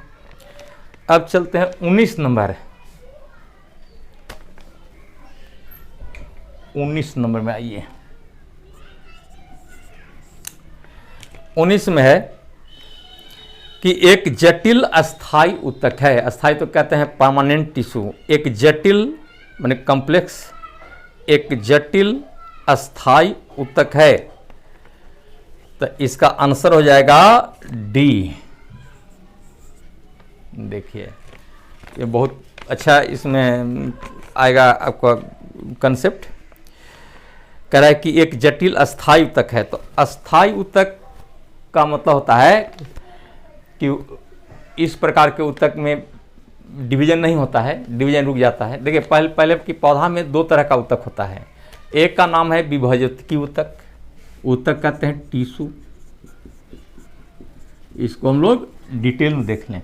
अब चलते हैं 19 नंबर, 19 नंबर में आइए। 19 में है कि एक जटिल अस्थाई ऊतक है, अस्थाई तो कहते हैं परमानेंट टिश्यू, एक जटिल माने कॉम्प्लेक्स, एक जटिल अस्थाई ऊतक है। तो इसका आंसर हो जाएगा डी। देखिए ये बहुत अच्छा इसमें आएगा आपका कंसेप्ट। कह रहा है कि एक जटिल अस्थाई ऊतक है, तो अस्थाई ऊतक का मतलब होता है कि इस प्रकार के ऊतक में डिवीजन नहीं होता है, डिवीजन रुक जाता है। देखिए पहले की पौधा में दो तरह का ऊतक होता है, एक का नाम है विभाजक ऊतक, ऊतक कहते हैं टिश्यू, इसको हम लोग डिटेल में देख लें।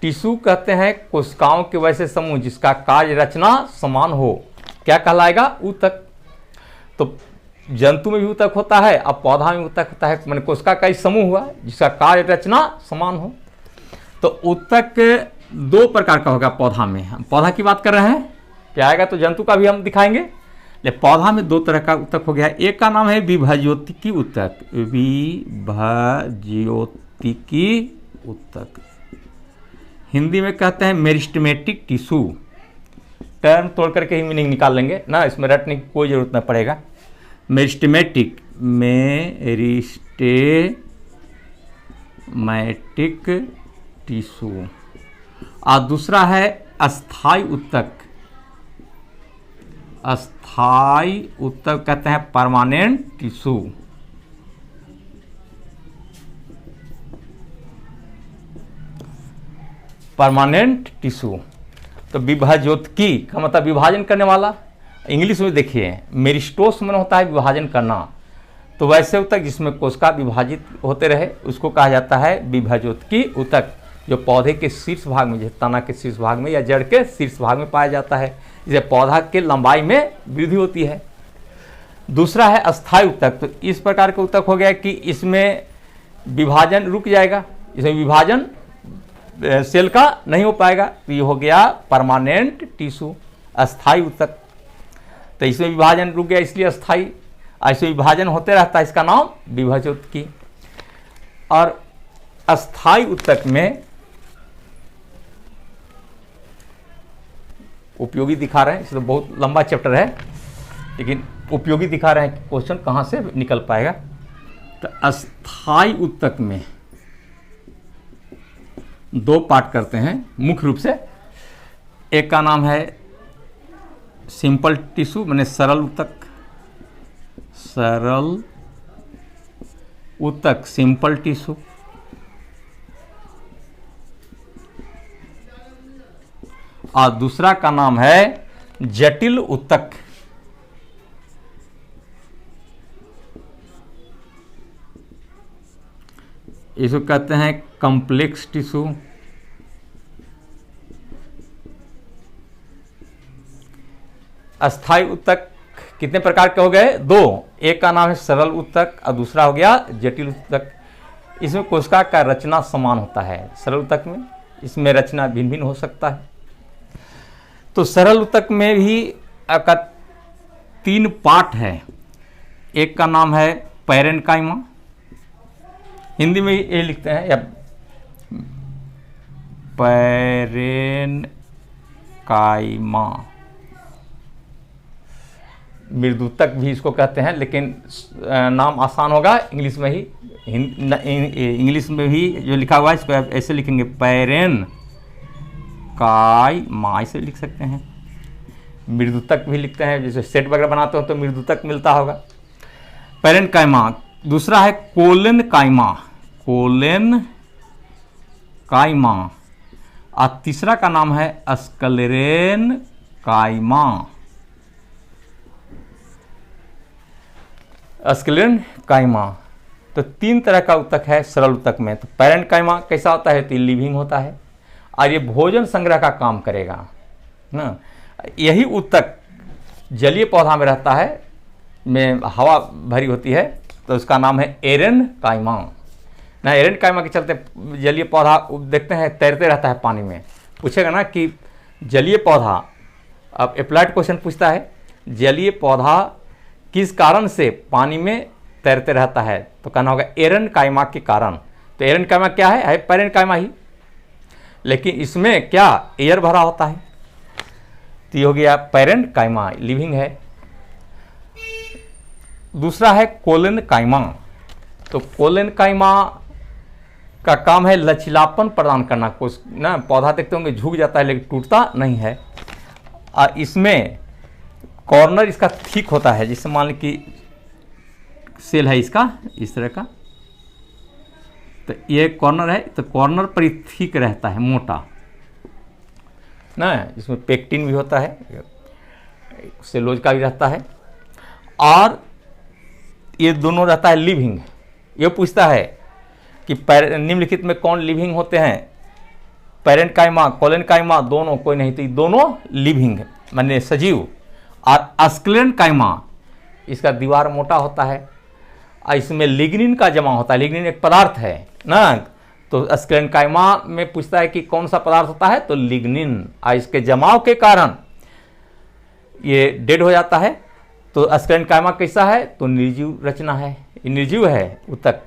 टिश्यू कहते हैं कोशिकाओं के वैसे समूह जिसका कार्य रचना समान हो, क्या कहलाएगा, ऊतक। तो जंतु में भी ऊतक होता है, अब पौधा में ऊतक होता है, मैंने कोशिका का ही समूह हुआ जिसका कार्य रचना समान हो। तो ऊतक दो प्रकार का होगा पौधा में, हम पौधा की बात कर रहे हैं, क्या आएगा तो जंतु का भी हम दिखाएंगे। लेकिन पौधा में दो तरह का ऊतक हो गया, एक का नाम है विभाज्योतिकी ऊतक, विभाज्योतिकी ऊतक, हिंदी में कहते हैं मेरिस्टेमेटिक टिश्यू। टर्म तोड़ करके ही मीनिंग निकाल लेंगे ना, इसमें रटने की कोई जरूरत न पड़ेगा। Meristematic, meristematic tissue. और दूसरा है अस्थाई ऊतक, अस्थाई ऊतक कहते हैं परमानेंट टिश्यू। Permanent tissue. तो विभाज्योतिकी का मतलब विभाजन करने वाला, इंग्लिश में देखिए मेरिस्टोस में होता है विभाजन करना, तो वैसे ऊतक जिसमें कोशिका विभाजित होते रहे उसको कहा जाता है विभाज्योतिकी ऊतक, जो पौधे के शीर्ष भाग में, जैसे तना के शीर्ष भाग में या जड़ के शीर्ष भाग में पाया जाता है, जिसे पौधा के लंबाई में वृद्धि होती है। दूसरा है अस्थाई ऊतक, तो इस प्रकार का ऊतक हो गया कि इसमें विभाजन रुक जाएगा, इसमें विभाजन सेल का नहीं हो पाएगा, तो ये हो गया परमानेंट टिश्यू, अस्थाई ऊतक। तो इसमें विभाजन रुक गया इसलिए अस्थाई, ऐसे विभाजन होते रहता है, इसका नाम विभाज्योतिकी। और अस्थाई ऊतक में उपयोगी दिखा रहे हैं, इसलिए बहुत लंबा चैप्टर है लेकिन उपयोगी दिखा रहे हैं कि क्वेश्चन कहाँ से निकल पाएगा। तो अस्थाई ऊतक में दो पार्ट करते हैं मुख्य रूप से, एक का नाम है सिंपल टिश्यू माने सरल ऊतक, सरल ऊतक सिंपल टिश्यू, और दूसरा का नाम है जटिल ऊतक। इसको कहते हैं कॉम्प्लेक्स टिश्यू। अस्थाई ऊतक कितने प्रकार के हो गए, दो, एक का नाम है सरल ऊतक और दूसरा हो गया जटिल ऊतक। इसमें कोशिका का रचना समान होता है। सरल ऊतक में इसमें रचना भिन्न भिन्न हो सकता है। तो सरल ऊतक में भी आपका 3 पार्ट है। एक का नाम है पैरेन्काइमा, हिंदी में ये लिखते हैं या पैरेन्काइमा, मृदूतक भी इसको कहते हैं, लेकिन नाम आसान होगा इंग्लिश में ही। इंग्लिश में भी जो लिखा हुआ है इसको ऐसे लिखेंगे पैरेन्काइमा, ऐसे लिख सकते हैं। मृदूतक भी लिखते हैं, जैसे सेट वगैरह बनाते हो तो मृदूतक मिलता होगा। पैरेन्काइमा। दूसरा है कोलेनकाइमा, कोलेनकाइमा। और तीसरा का नाम है स्क्लेरेनकाइमा, स्क्लेरेनकाइमा। तो 3 तरह का ऊतक है सरल ऊतक में। तो पैरेन्काइमा कैसा होता है? तो लिविंग होता है और ये भोजन संग्रह का काम करेगा ना। यही ऊतक जलीय पौधा में रहता है, में हवा भरी होती है, तो उसका नाम है एरेनकाइमा ना। एरेनकाइमा के चलते जलीय पौधा देखते हैं तैरते रहता है पानी में। पूछेगा ना कि जलीय पौधा, अब अप्लाइड क्वेश्चन पूछता है जलीय पौधा किस कारण से पानी में तैरते रहता है, तो कहना होगा एरेनकाइमा के कारण। तो एरेनकाइमा क्या है पैरेन्काइमा ही, लेकिन इसमें क्या एयर भरा होता है, तो ये हो गया पैरेन्काइमा, लिविंग है। दूसरा है कोलेनकाइमा। तो कोलेनकाइमा का काम है लचीलापन प्रदान करना। कुछ ना पौधा देखते होंगे झुक जाता है लेकिन टूटता नहीं है। और इसमें कॉर्नर इसका ठीक होता है, जिससे मान ली कि सेल है इसका इस तरह का, तो ये कॉर्नर है, तो कॉर्नर पर ही ठीक रहता है, मोटा ना। इसमें पेक्टिन भी होता है, सेलोज का भी रहता है, और ये दोनों रहता है लिविंग। ये पूछता है कि निम्नलिखित में कौन लिविंग होते हैं? पैरेन्काइमा, कोलेनकाइमा, दोनों कोई नहीं, तो ये दोनों लिविंग माने सजीव। और स्क्लेरेनकाइमा, इसका दीवार मोटा होता है और इसमें लिग्निन का जमा होता है। लिग्निन एक पदार्थ है ना, तो स्क्लेरेनकाइमा में पूछता है कि कौन सा पदार्थ होता है, तो लिग्निन। और इसके जमाव के कारण ये डेड हो जाता है। तो स्क्लेरेनकाइमा कैसा है? तो निर्जीव रचना है, ये निर्जीव है ऊतक।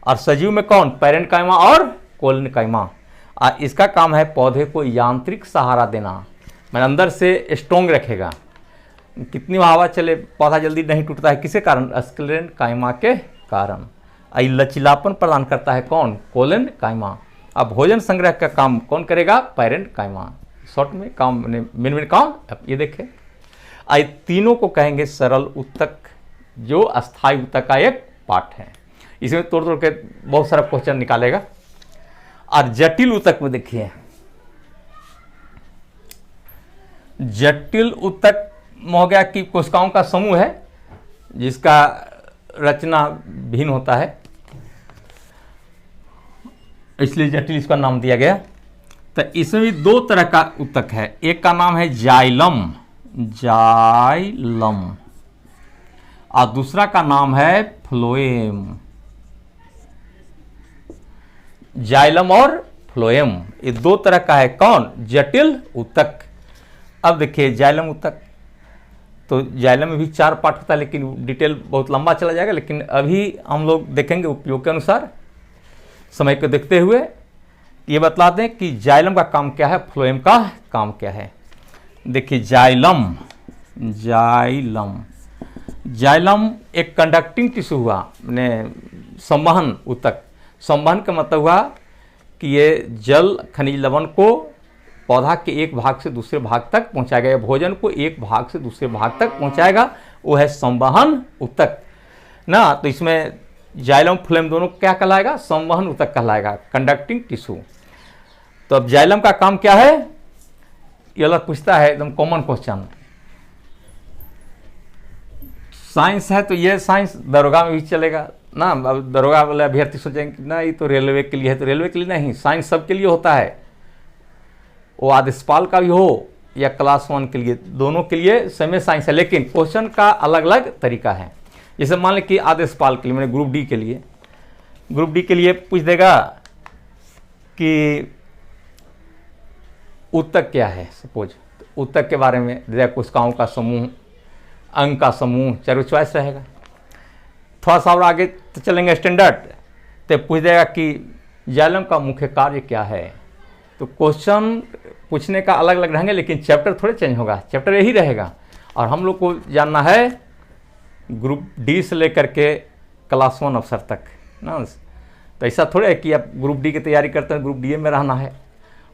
और सजीव में कौन? पैरेन्काइमा और कोलेनकाइमा। और इसका काम है पौधे को यांत्रिक सहारा देना, मैंने अंदर से स्ट्रॉन्ग रखेगा। कितनी हवा चले पौधा जल्दी नहीं टूटता है, किसके कारण? स्क्लेरेनकाइमा के कारण। लचीलापन प्रदान करता है कौन? कोलेनकाइमा। अब भोजन संग्रह का काम कौन करेगा? पैरेन्काइमा। शॉर्ट में काम मिन काम ये देखें। आई तीनों को कहेंगे सरल ऊतक, जो अस्थायी ऊतक का एक पार्ट है। इसमें तोड़ तोड़ के बहुत सारा क्वेश्चन निकालेगा। और जटिल ऊतक में देखिए, जटिल ऊतक हो गया कि कोशिकाओं का समूह है जिसका रचना भिन्न होता है, इसलिए जटिल इसका नाम दिया गया। तो इसमें भी 2 तरह का ऊतक है। एक का नाम है जाइलम, जाइलम, और दूसरा का नाम है फ्लोएम। जाइलम और फ्लोएम, ये 2 तरह का है कौन? जटिल ऊतक। अब देखिए जाइलम ऊतक, तो जाइलम में भी 4 पार्ट होता है, लेकिन डिटेल बहुत लंबा चला जाएगा। लेकिन अभी हम लोग देखेंगे उपयोग के अनुसार, समय को देखते हुए ये बतला दें कि जाइलम का काम क्या है, फ्लोएम का काम क्या है। देखिए जाइलम, जाइलम, जाइलम एक कंडक्टिंग टिश्यू हुआ, मैंने संवहन ऊतक। संवहन का मतलब हुआ कि ये जल खनिज लवण को पौधा के एक भाग से दूसरे भाग तक पहुंचाएगा, या भोजन को एक भाग से दूसरे भाग तक पहुंचाएगा, वो है संवहन ऊतक ना। तो इसमें जाइलम फ्लोएम दोनों क्या कहलाएगा? संवहन ऊतक कहलाएगा, कंडक्टिंग टिश्यू। तो अब जाइलम का काम क्या है, ये अलग पूछता है, एकदम कॉमन क्वेश्चन। साइंस है तो ये साइंस दरोगा में भी चलेगा ना। अब दरोगा वाले अभ्यर्थी सोचेंगे कि ना ये तो रेलवे के लिए है, तो रेलवे के लिए नहीं, साइंस सबके लिए होता है। वो आदेशपाल का भी हो या क्लास 1 के लिए, दोनों के लिए सेम साइंस है, लेकिन क्वेश्चन का अलग अलग तरीका है। जैसे मान लें कि आदेशपाल के लिए, मैंने ग्रुप डी के लिए, ग्रुप डी के लिए पूछ देगा कि ऊतक क्या है, सपोज ऊतक के बारे में दे कोशिकाओं का समूह, अंग का समूह, चारों चॉइस रहेगा। थोड़ा सा और आगे तो चलेंगे स्टैंडर्ड, तो पूछ देगा कि जाइलम का मुख्य कार्य क्या है। तो क्वेश्चन पूछने का अलग अलग रहेंगे, लेकिन चैप्टर थोड़े चेंज होगा, चैप्टर यही रहेगा। और हम लोग को जानना है ग्रुप डी से लेकर के क्लास 1 अफसर तक ना। तो ऐसा थोड़े है कि आप ग्रुप डी की तैयारी करते हैं ग्रुप डी में रहना है,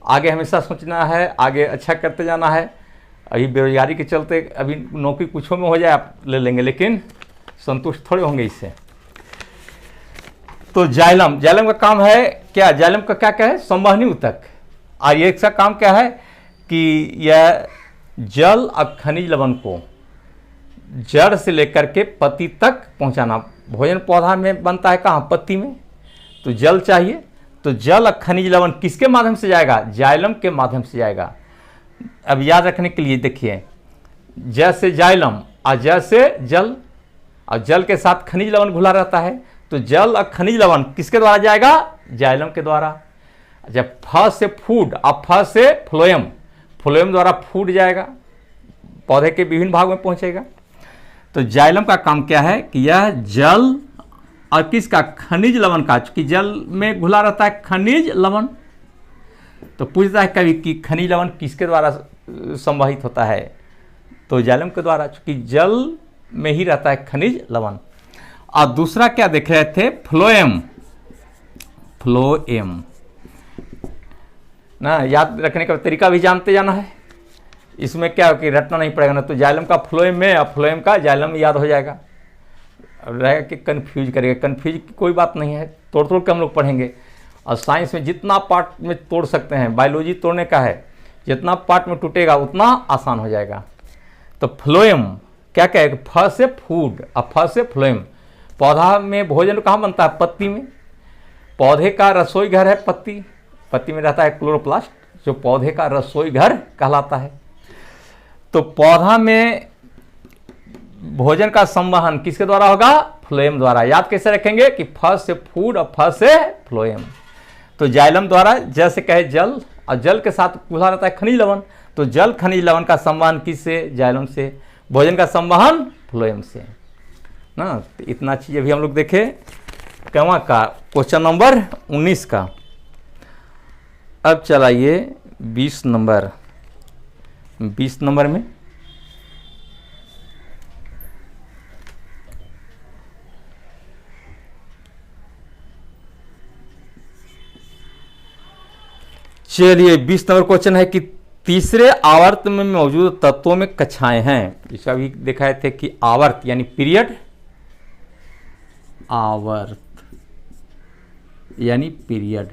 आगे हमेशा सोचना है, आगे अच्छा करते जाना है। अभी बेरोजगारी के चलते अभी नौकरी कुछों में हो जाए आप ले लेंगे, लेकिन संतुष्ट थोड़े होंगे इससे। तो जाइलम का काम है क्या, जाइलम का क्या है, संवहनी ऊतक। और ये इसका काम क्या है कि यह जल और खनिज लवण को जड़ से लेकर के पत्ती तक पहुंचाना। भोजन पौधा में बनता है कहाँ, पत्ती में, तो जल चाहिए। तो जल और खनिज लवण किसके माध्यम से जाएगा, जाइलम के माध्यम से जाएगा। अब याद रखने के लिए देखिए, जैसे जाइलम और जैसे जल, और जल के साथ खनिज लवण घुला रहता है, तो जल और खनिज लवण किसके द्वारा जाएगा, जाइलम के द्वारा। जब फ से फूड और फ से फ्लोएम, फ्लोएम द्वारा फूड जाएगा, पौधे के विभिन्न भाग में पहुंचेगा। तो जाइलम का काम क्या है कि यह जल और किसका, खनिज लवण का, चूंकि जल में घुला रहता है खनिज लवण, तो पूछता है कभी कि खनिज लवण किसके द्वारा संवाहित होता है, तो जाइलम के द्वारा, चूंकि जल में ही रहता है खनिज लवण। और दूसरा क्या देख रहे थे, फ्लोएम, फ्लोएम ना, याद रखने का तरीका भी जानते जाना है। इसमें क्या हो कि रटना नहीं पड़ेगा ना, तो जाइलम का फ्लोएम में और फ्लोएम का जाइलम में याद हो जाएगा। अब रहेगा कि कन्फ्यूज करेगा, कन्फ्यूज की कोई बात नहीं है, तोड़ तोड़ के हम लोग पढ़ेंगे। और साइंस में जितना पार्ट में तोड़ सकते हैं, बायोलॉजी तोड़ने का है, जितना पार्ट में टूटेगा उतना आसान हो जाएगा। तो फ्लोएम क्या है, फ से फूड और फ से फ्लोएम। पौधा में भोजन कहाँ बनता है, पत्ती में। पौधे का रसोई घर है पत्ती, पत्ती में रहता है क्लोरोप्लास्ट, जो पौधे का रसोई घर कहलाता है। तो पौधा में भोजन का संवहन किसके द्वारा होगा, फ्लोएम द्वारा। याद कैसे रखेंगे कि फ से फूड और फ से फ्लोएम। तो जाइलम द्वारा, जैसे कहे जल, और जल के साथ घुला रहता है खनिज लवण, तो जल खनिज लवण का संवहन किससे, जाइलम से। भोजन का संवहन फ्लोएम से ना। तो इतना चीज अभी हम लोग देखे कहाँ का, क्वेश्चन नंबर 19 का। अब चलाइए 20 नंबर। 20 नंबर में चलिए 20 नंबर क्वेश्चन है कि तीसरे आवर्त में मौजूद तत्वों में कक्षाएं हैं। इसका भी देखा थे कि आवर्त यानी पीरियड, आवर्त यानी पीरियड,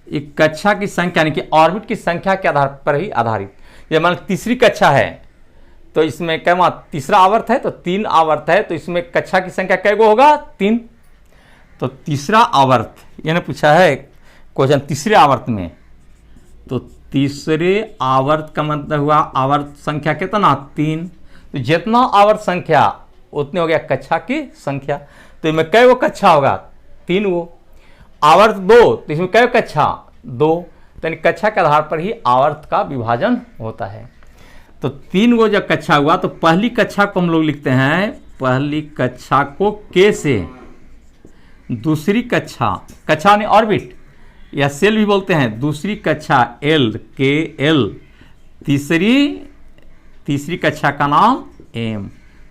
एक कक्षा की संख्या यानी कि ऑर्बिट की संख्या के आधार पर ही आधारित। ये मान तीसरी कक्षा है, तो इसमें क्या, तीसरा आवर्त है तो 3 आवर्त है, तो इसमें कक्षा की संख्या कै गो होगा, 3। तो तीसरा आवर्त यानी पूछा है क्वेश्चन तीसरे आवर्त में, तो तीसरे आवर्त का मतलब हुआ आवर्त संख्या कितना, 3। तो जितना आवर्त संख्या उतने हो गया कक्षा की संख्या। तो इसमें कै गो कक्षा होगा, 3 गो। आवर्त 2, तो इसमें कै कक्षा, 2। तो कक्षा के आधार पर ही आवर्त का विभाजन होता है। तो 3 गो जब कक्षा हुआ, तो पहली कक्षा को हम लोग लिखते हैं, पहली कक्षा को के से, दूसरी कक्षा ने ऑर्बिट या सेल भी बोलते हैं, दूसरी कक्षा एल, के एल, तीसरी कक्षा का नाम एम।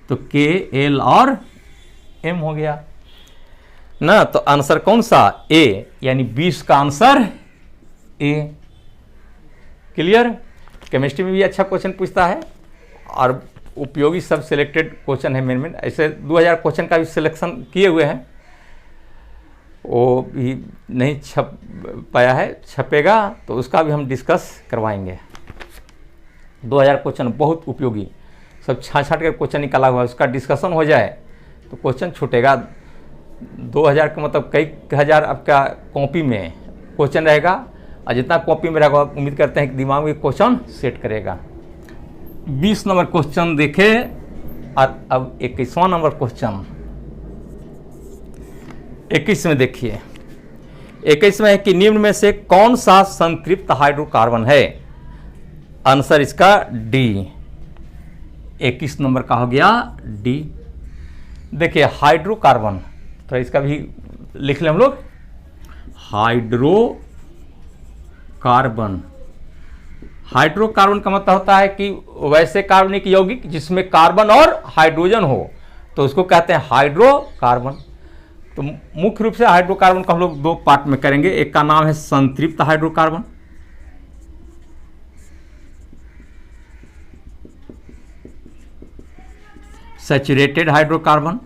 तो के एल और एम हो गया ना। तो आंसर कौन सा, ए, यानी 20 का आंसर ए। क्लियर। केमिस्ट्री में भी अच्छा क्वेश्चन पूछता है और उपयोगी सब सिलेक्टेड क्वेश्चन है मेन। ऐसे 2000 क्वेश्चन का भी सिलेक्शन किए हुए हैं, वो भी नहीं छप पाया है, छपेगा तो उसका भी हम डिस्कस करवाएंगे। 2000 क्वेश्चन बहुत उपयोगी, सब छाँट कर क्वेश्चन निकाला हुआ है, उसका डिस्कशन हो जाए तो क्वेश्चन छूटेगा। 2000 का मतलब कई हज़ार आपका कॉपी में क्वेश्चन रहेगा, और जितना कॉपी में रहेगा उम्मीद करते हैं कि दिमाग में क्वेश्चन सेट करेगा। 20 नंबर क्वेश्चन देखे। और अब 21वां नंबर क्वेश्चन, 21 में देखिए, 21 में है कि निम्न में से कौन सा संतृप्त हाइड्रोकार्बन है? आंसर इसका डी। 21 नंबर का हो गया डी। देखिए हाइड्रोकार्बन, तो इसका भी लिख लें हम लोग, हाइड्रोकार्बन। हाइड्रोकार्बन का मतलब होता है कि वैसे कार्बनिक यौगिक जिसमें कार्बन और हाइड्रोजन हो, तो उसको कहते हैं हाइड्रोकार्बन। तो मुख्य रूप से हाइड्रोकार्बन को हम लोग दो पार्ट में करेंगे। एक का नाम है संतृप्त हाइड्रोकार्बन, सैचुरेटेड हाइड्रोकार्बन,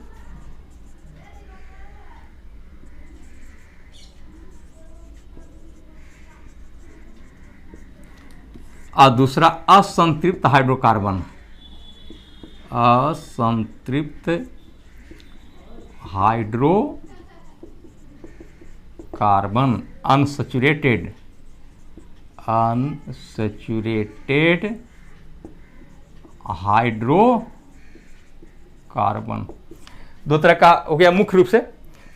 और दूसरा असंतृप्त हाइड्रोकार्बन। असंतृप्त हाइड्रोकार्बन, अनसैचुरेटेड, अनसैचुरेटेड हाइड्रोकार्बन। दो तरह का हो गया मुख्य रूप से।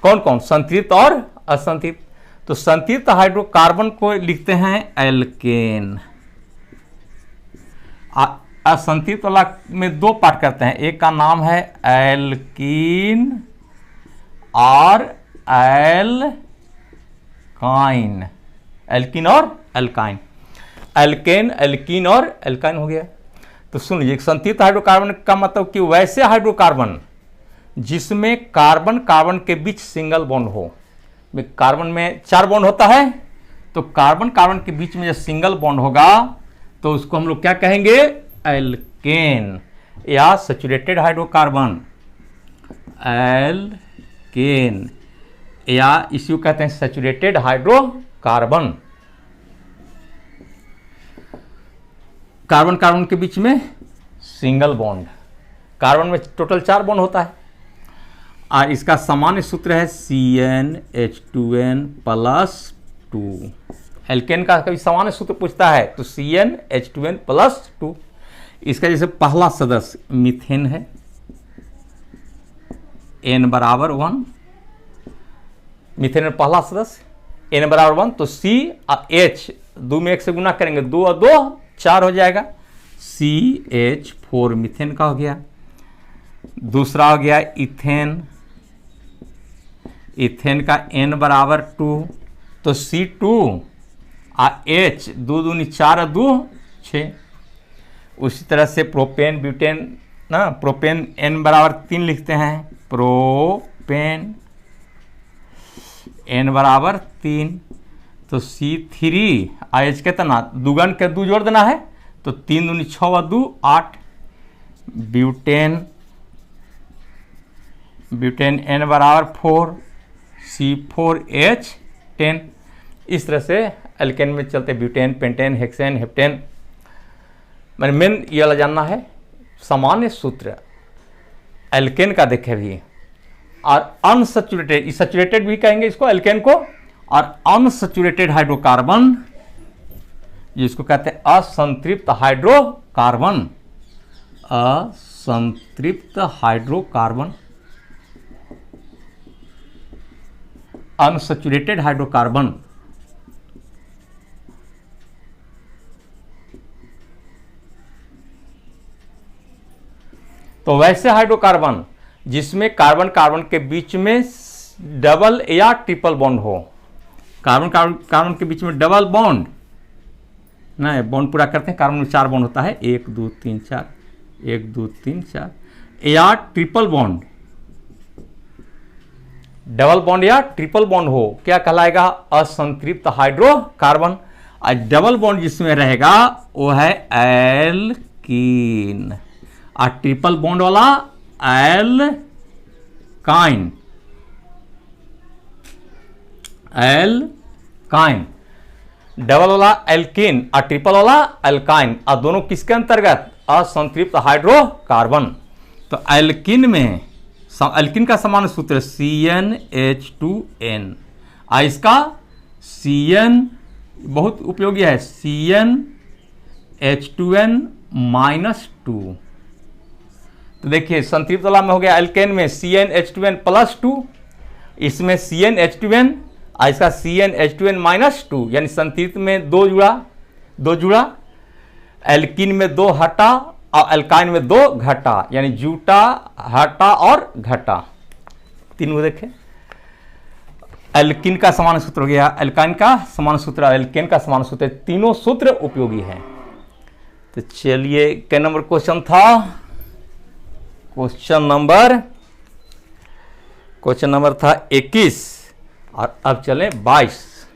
कौन कौन? संतृप्त और असंतृप्त। तो संतृप्त हाइड्रोकार्बन को लिखते हैं एल्केन। असंतृप्त वाला में दो पार्ट करते हैं, एक का नाम है एल्कीन और एल्काइन। एल्कीन और एल्काइन, एल्केन, एल्कीन और एल्काइन हो गया। तो सुन लीजिए, संतृप्त हाइड्रोकार्बन का मतलब कि वैसे हाइड्रोकार्बन जिसमें कार्बन कार्बन के बीच सिंगल बॉन्ड हो। कार्बन में 4 बॉन्ड होता है, तो कार्बन कार्बन के बीच में जो सिंगल बॉन्ड होगा तो उसको हम लोग क्या कहेंगे? एल्केन या सैचुरेटेड हाइड्रोकार्बन। एल्केन या इसी को कहते हैं सैचुरेटेड हाइड्रोकार्बन। कार्बन कार्बन के बीच में सिंगल बॉन्ड, कार्बन में टोटल 4 बॉन्ड होता है। और इसका सामान्य सूत्र है CnH2n+2। एल्केन का कभी सामान्य सूत्र पूछता है तो CnH2n+2। इसका जैसे पहला सदस्य मीथेन है, n बराबर 1, मीथेन में पहला सदस्य n बराबर 1, तो C और H 2 में 1 से गुना करेंगे, 2 और 2 4 हो जाएगा, CH4 मीथेन का हो गया। दूसरा हो गया इथेन, इथेन का n बराबर 2, तो C2 और H 2 दूनी 4 और 2 6। उसी तरह से प्रोपेन ब्यूटेन ना, प्रोपेन n बराबर 3 लिखते हैं, प्रोपेन n बराबर 3, तो C3 H कितना, दुगन के 2 जोड़ देना है, तो 3 दूनी 6 और 2 8। ब्यूटेन, ब्यूटेन n बराबर 4, C4H10। इस तरह से एल्केन में चलते ब्यूटेन, पेंटेन, हेक्सेन, हेप्टेन। मैंने मेन ये वाला जानना है सामान्य सूत्र एल्केन का देखे भी। और अनसैचुरेटेड, सैचुरेटेड भी कहेंगे इसको एल्केन को, और अनसैचुरेटेड हाइड्रोकार्बन जिसको कहते हैं असंतृप्त हाइड्रोकार्बन। असंतृप्त हाइड्रोकार्बन, अनसैचुरेटेड हाइड्रोकार्बन। तो वैसे हाइड्रोकार्बन जिसमें कार्बन कार्बन के बीच में डबल या ट्रिपल बॉन्ड हो। कार्बन कार्बन के बीच में डबल बॉन्ड ना, बॉन्ड पूरा करते हैं, कार्बन में 4 बॉन्ड होता है, 1 2 3 4, 1 2 3 4, या ट्रिपल बॉन्ड, डबल बॉन्ड या ट्रिपल बॉन्ड हो, क्या कहलाएगा? असंतृप्त हाइड्रोकार्बन। और डबल बॉन्ड जिसमें रहेगा वो है एल्कीन, और ट्रिपल बॉन्ड वाला एल्काइन। एल्काइन, डबल वाला एल्कीन और ट्रिपल वाला एल्काइन, और दोनों किसके अंतर्गत? असंतृप्त हाइड्रोकार्बन। तो एल्कीन में, एल्कीन का समान सूत्र CnH2n, और इसका Cn बहुत उपयोगी है, CnH2n-2। तो देखिए संतृप्त वाला में हो गया एल्केन में CnH2n+2, इसमें CnH2n और इसका CnH2n-2 यानी संतृप्त में दो जुड़ा, एल्कीन में दो हटा और अल्काइन में दो घटा, यानी जूटा, हटा और घटा, तीनों देखें। एल्कीन का समान सूत्र हो गया, अल्काइन का समान सूत्र, एल्केन का समान सूत्र, तीनों सूत्र उपयोगी हैं। तो चलिए क्या नंबर क्वेश्चन था? क्वेश्चन नंबर था 21 और अब चलें 22।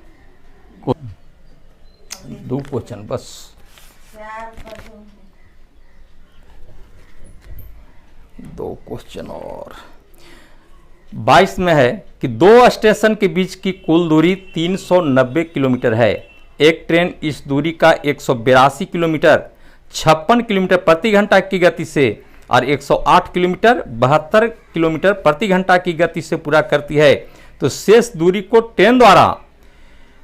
दो क्वेश्चन बस। दो क्वेश्चन और 22 में है कि दो स्टेशन के बीच की कुल दूरी 390 किलोमीटर है। एक ट्रेन इस दूरी का 182 किलोमीटर 56 किलोमीटर प्रति घंटा की गति से और 108 किलोमीटर 72 किलोमीटर प्रति घंटा की गति से पूरा करती है, तो शेष दूरी को ट्रेन द्वारा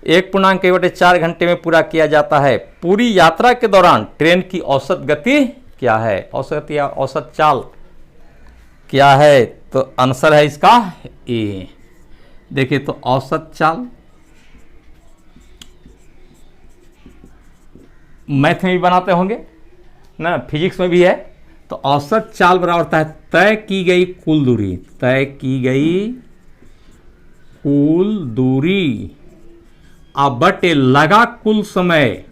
1.4 घंटे में पूरा किया जाता है। पूरी यात्रा के दौरान ट्रेन की औसत गति क्या है? औसत या औसत चाल क्या है? तो आंसर है इसका ए। देखिए तो औसत चाल मैथ में भी बनाते होंगे ना, फिजिक्स में भी है। तो औसत चाल बराबर होता है तय की गई कुल दूरी, तय की गई कुल दूरी अब बटे लगा कुल समय।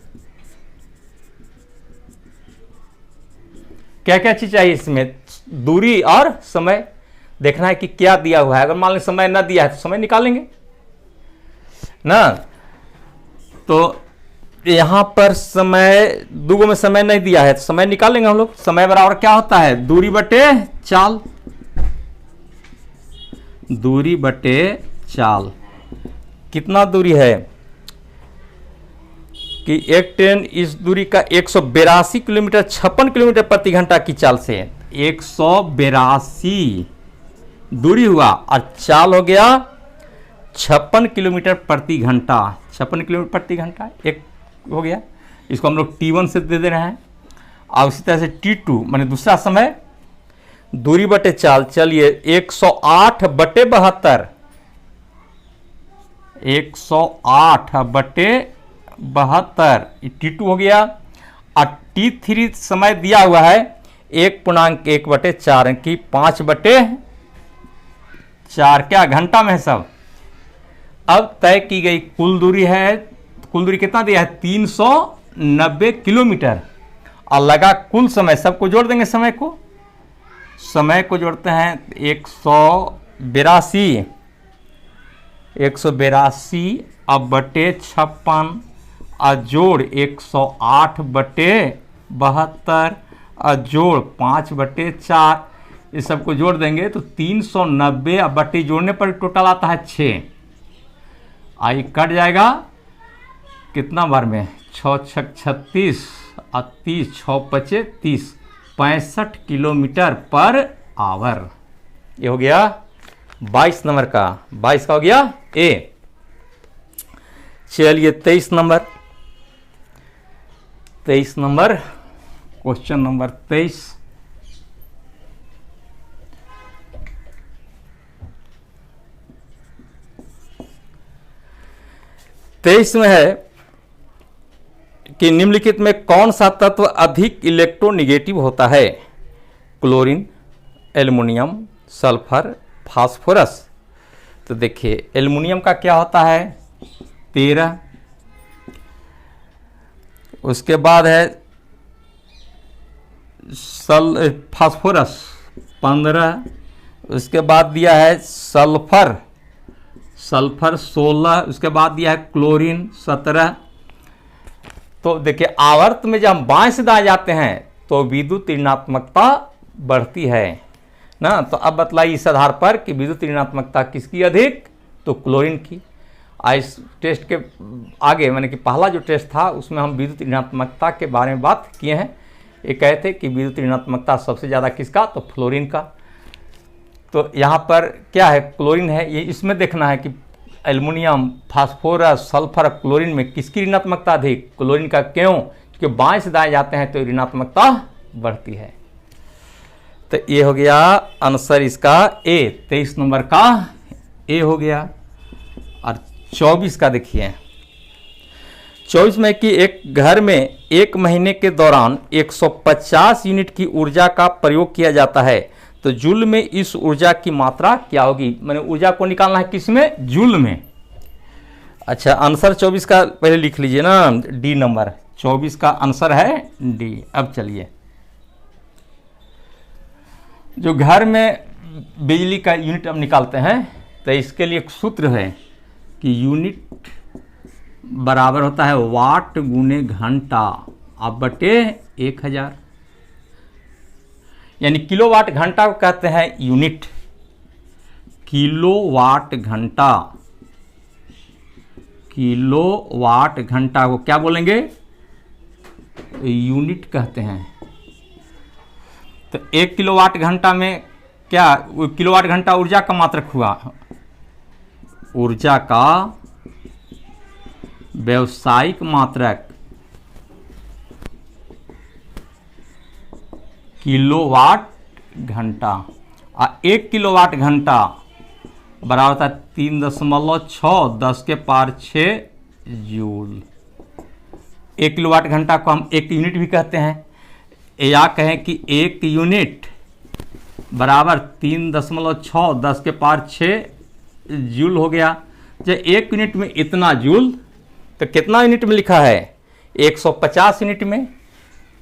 क्या क्या चीज चाहिए इसमें? दूरी और समय देखना है कि क्या दिया हुआ है। अगर मान लीजिए समय ना दिया है तो समय निकालेंगे ना। तो यहां पर समय दूगो में समय नहीं दिया है तो समय निकालेंगे हम लोग। समय बराबर क्या होता है? दूरी बटे चाल, दूरी बटे चाल। कितना दूरी है कि एक ट्रेन इस दूरी का 182 किलोमीटर 56 किलोमीटर प्रति घंटा की चाल से, 182 दूरी हुआ और चाल हो गया 56 किलोमीटर प्रति घंटा, 56 किलोमीटर प्रति घंटा एक हो गया। इसको हम लोग T1 से दे रहे हैं। और उसी तरह से T2 माने दूसरा समय, दूरी बटे चाल। चलिए 108 बटे 72, 108 बटे 72 T2 हो गया। और T3 समय दिया हुआ है 1.1 बटे 4 की 5 बटे 4 क्या घंटा में है सब। अब तय की गई कुल दूरी है, कुल दूरी कितना दिया है? 390 किलोमीटर और लगा कुल समय। सबको जोड़ देंगे, समय को जोड़ते हैं 182 अब बटे 56 और जोड़ 108 बटे 72 और जोड़ 5 बटे 4, इस सबको जोड़ देंगे तो 390 अब बटे जोड़ने पर टोटल आता है 6। आई कट जाएगा कितना बार में? 6 6 36 और 30 6 5 30, 65 किलोमीटर पर आवर। ये हो गया 22 नंबर का। 22 का हो गया ए। चलिए 23 नंबर, क्वेश्चन नंबर 23। में है कि निम्नलिखित में कौन सा तत्व अधिक इलेक्ट्रोनिगेटिव होता है? Chlorine, aluminium, sulphur, phosphorus. तो देखिए एल्युमिनियम का क्या होता है? 13। उसके बाद है फास्फोरस 15। उसके बाद दिया है सल्फर 16। उसके बाद दिया है क्लोरीन 17। तो देखिए आवर्त में जब हम बाएं से दाएं जाते हैं तो विद्युत ऋणात्मकता बढ़ती है ना। तो अब बतलाइए इस आधार पर कि विद्युत ऋणात्मकता किसकी अधिक? तो क्लोरीन की। इस टेस्ट के आगे माने कि पहला जो टेस्ट था उसमें हम विद्युत ऋणात्मकता के बारे में बात किए हैं। ये कहे थे कि विद्युत ऋणात्मकता सबसे ज़्यादा किसका? तो फ्लोरीन का। तो यहाँ पर क्या है? क्लोरीन है। ये इसमें देखना है कि एल्युमिनियम, फास्फोरस, सल्फर, क्लोरीन में किसकी ऋणात्मकता अधिक? क्लोरीन का। क्यों? क्योंकि बाएं से दाएं जाते हैं तो ऋणात्मकता बढ़ती है। तो ये हो गया आंसर इसका ए। 23 नंबर का ए हो गया। और 24 का देखिए, 24 में कि एक घर में एक महीने के दौरान 150 यूनिट की ऊर्जा का प्रयोग किया जाता है, तो जूल में इस ऊर्जा की मात्रा क्या होगी। मैंने ऊर्जा को निकालना है किस में, जूल में। अच्छा, आंसर 24 का पहले लिख लीजिए ना, डी नंबर 24 का आंसर है डी। अब चलिए, जो घर में बिजली का यूनिट अब निकालते हैं, तो इसके लिए एक सूत्र है कि यूनिट बराबर होता है वाट गुने घंटा अब बटे 1000, यानी किलोवाट घंटा को कहते हैं यूनिट। किलोवाट घंटा, किलोवाट घंटा को क्या बोलेंगे, यूनिट कहते हैं। तो 1 किलोवाट घंटा में क्या, किलोवाट घंटा ऊर्जा का मात्रक हुआ, ऊर्जा का व्यावसायिक मात्रक किलोवाट घंटा। और 1 किलोवाट घंटा बराबर होता है 3.6 10 के पावर 6 जूल। 1 किलोवाट घंटा को हम एक यूनिट भी कहते हैं, या कहें कि 1 यूनिट बराबर 3.6 10 के पावर 6 जूल हो गया। जब 1 यूनिट में इतना जूल, तो कितना यूनिट में लिखा है, 150 यूनिट में।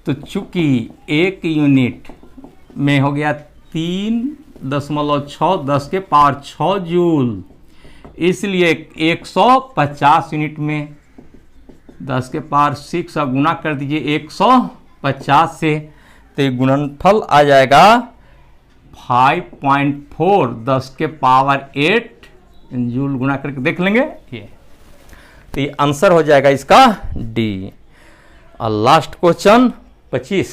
तो चूंकि 1 यूनिट में हो गया 3.6 10 के पावर 6 जूल, इसलिए 150 यूनिट में 10 के पावर 6 अब गुना कर दीजिए 150 से, तो ये गुणनफल आ जाएगा 5.4 10 के पावर 8 जूल। गुना करके देख लेंगे ये, तो ये आंसर हो जाएगा इसका डी। और लास्ट क्वेश्चन 25,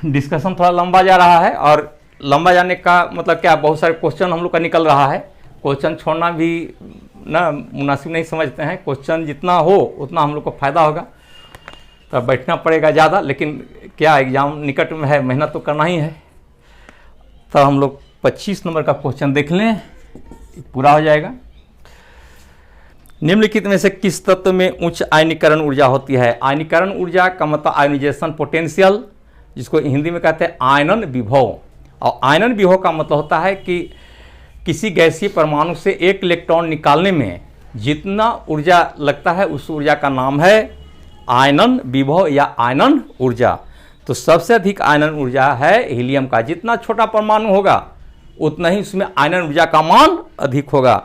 डिस्कशन थोड़ा लंबा जा रहा है, और लंबा जाने का मतलब क्या, बहुत सारे क्वेश्चन हम लोग का निकल रहा है। क्वेश्चन छोड़ना भी ना मुनासिब नहीं समझते हैं, क्वेश्चन जितना हो उतना हम लोग को फायदा होगा। तो बैठना पड़ेगा ज़्यादा, लेकिन क्या एग्जाम निकट में है, मेहनत तो करना ही है। तो हम लोग 25 नंबर का क्वेश्चन देख लें, पूरा हो जाएगा। निम्नलिखित में से किस तत्व में उच्च आयनीकरण ऊर्जा होती है। आयनीकरण ऊर्जा का मतलब आयनाइजेशन पोटेंशियल, जिसको हिंदी में कहते हैं आयनन विभव। और आयनन विभव का मतलब होता है कि किसी गैसीय परमाणु से एक इलेक्ट्रॉन निकालने में जितना ऊर्जा लगता है, उस ऊर्जा का नाम है आयनन विभव या आयनन ऊर्जा। तो सबसे अधिक आयनन ऊर्जा है हीलियम का। जितना छोटा परमाणु होगा उतना ही उसमें आयनन ऊर्जा का मान अधिक होगा।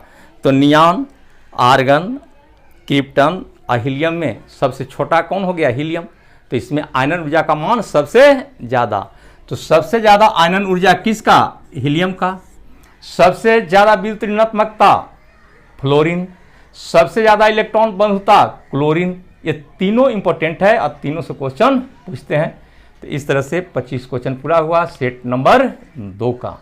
तो नियान, आर्गन, क्रिप्टन और हीलियम में सबसे छोटा कौन हो गया, हीलियम। तो इसमें आयनन ऊर्जा का मान सबसे ज़्यादा। तो सबसे ज़्यादा आयनन ऊर्जा किसका, हीलियम का। सबसे ज़्यादा विद्युत ऋणात्मकता फ्लोरीन। सबसे ज़्यादा इलेक्ट्रॉन बंधुता क्लोरीन। ये तीनों इंपॉर्टेंट है और तीनों से क्वेश्चन पूछते हैं। तो इस तरह से 25 क्वेश्चन पूरा हुआ सेट नंबर 2 का।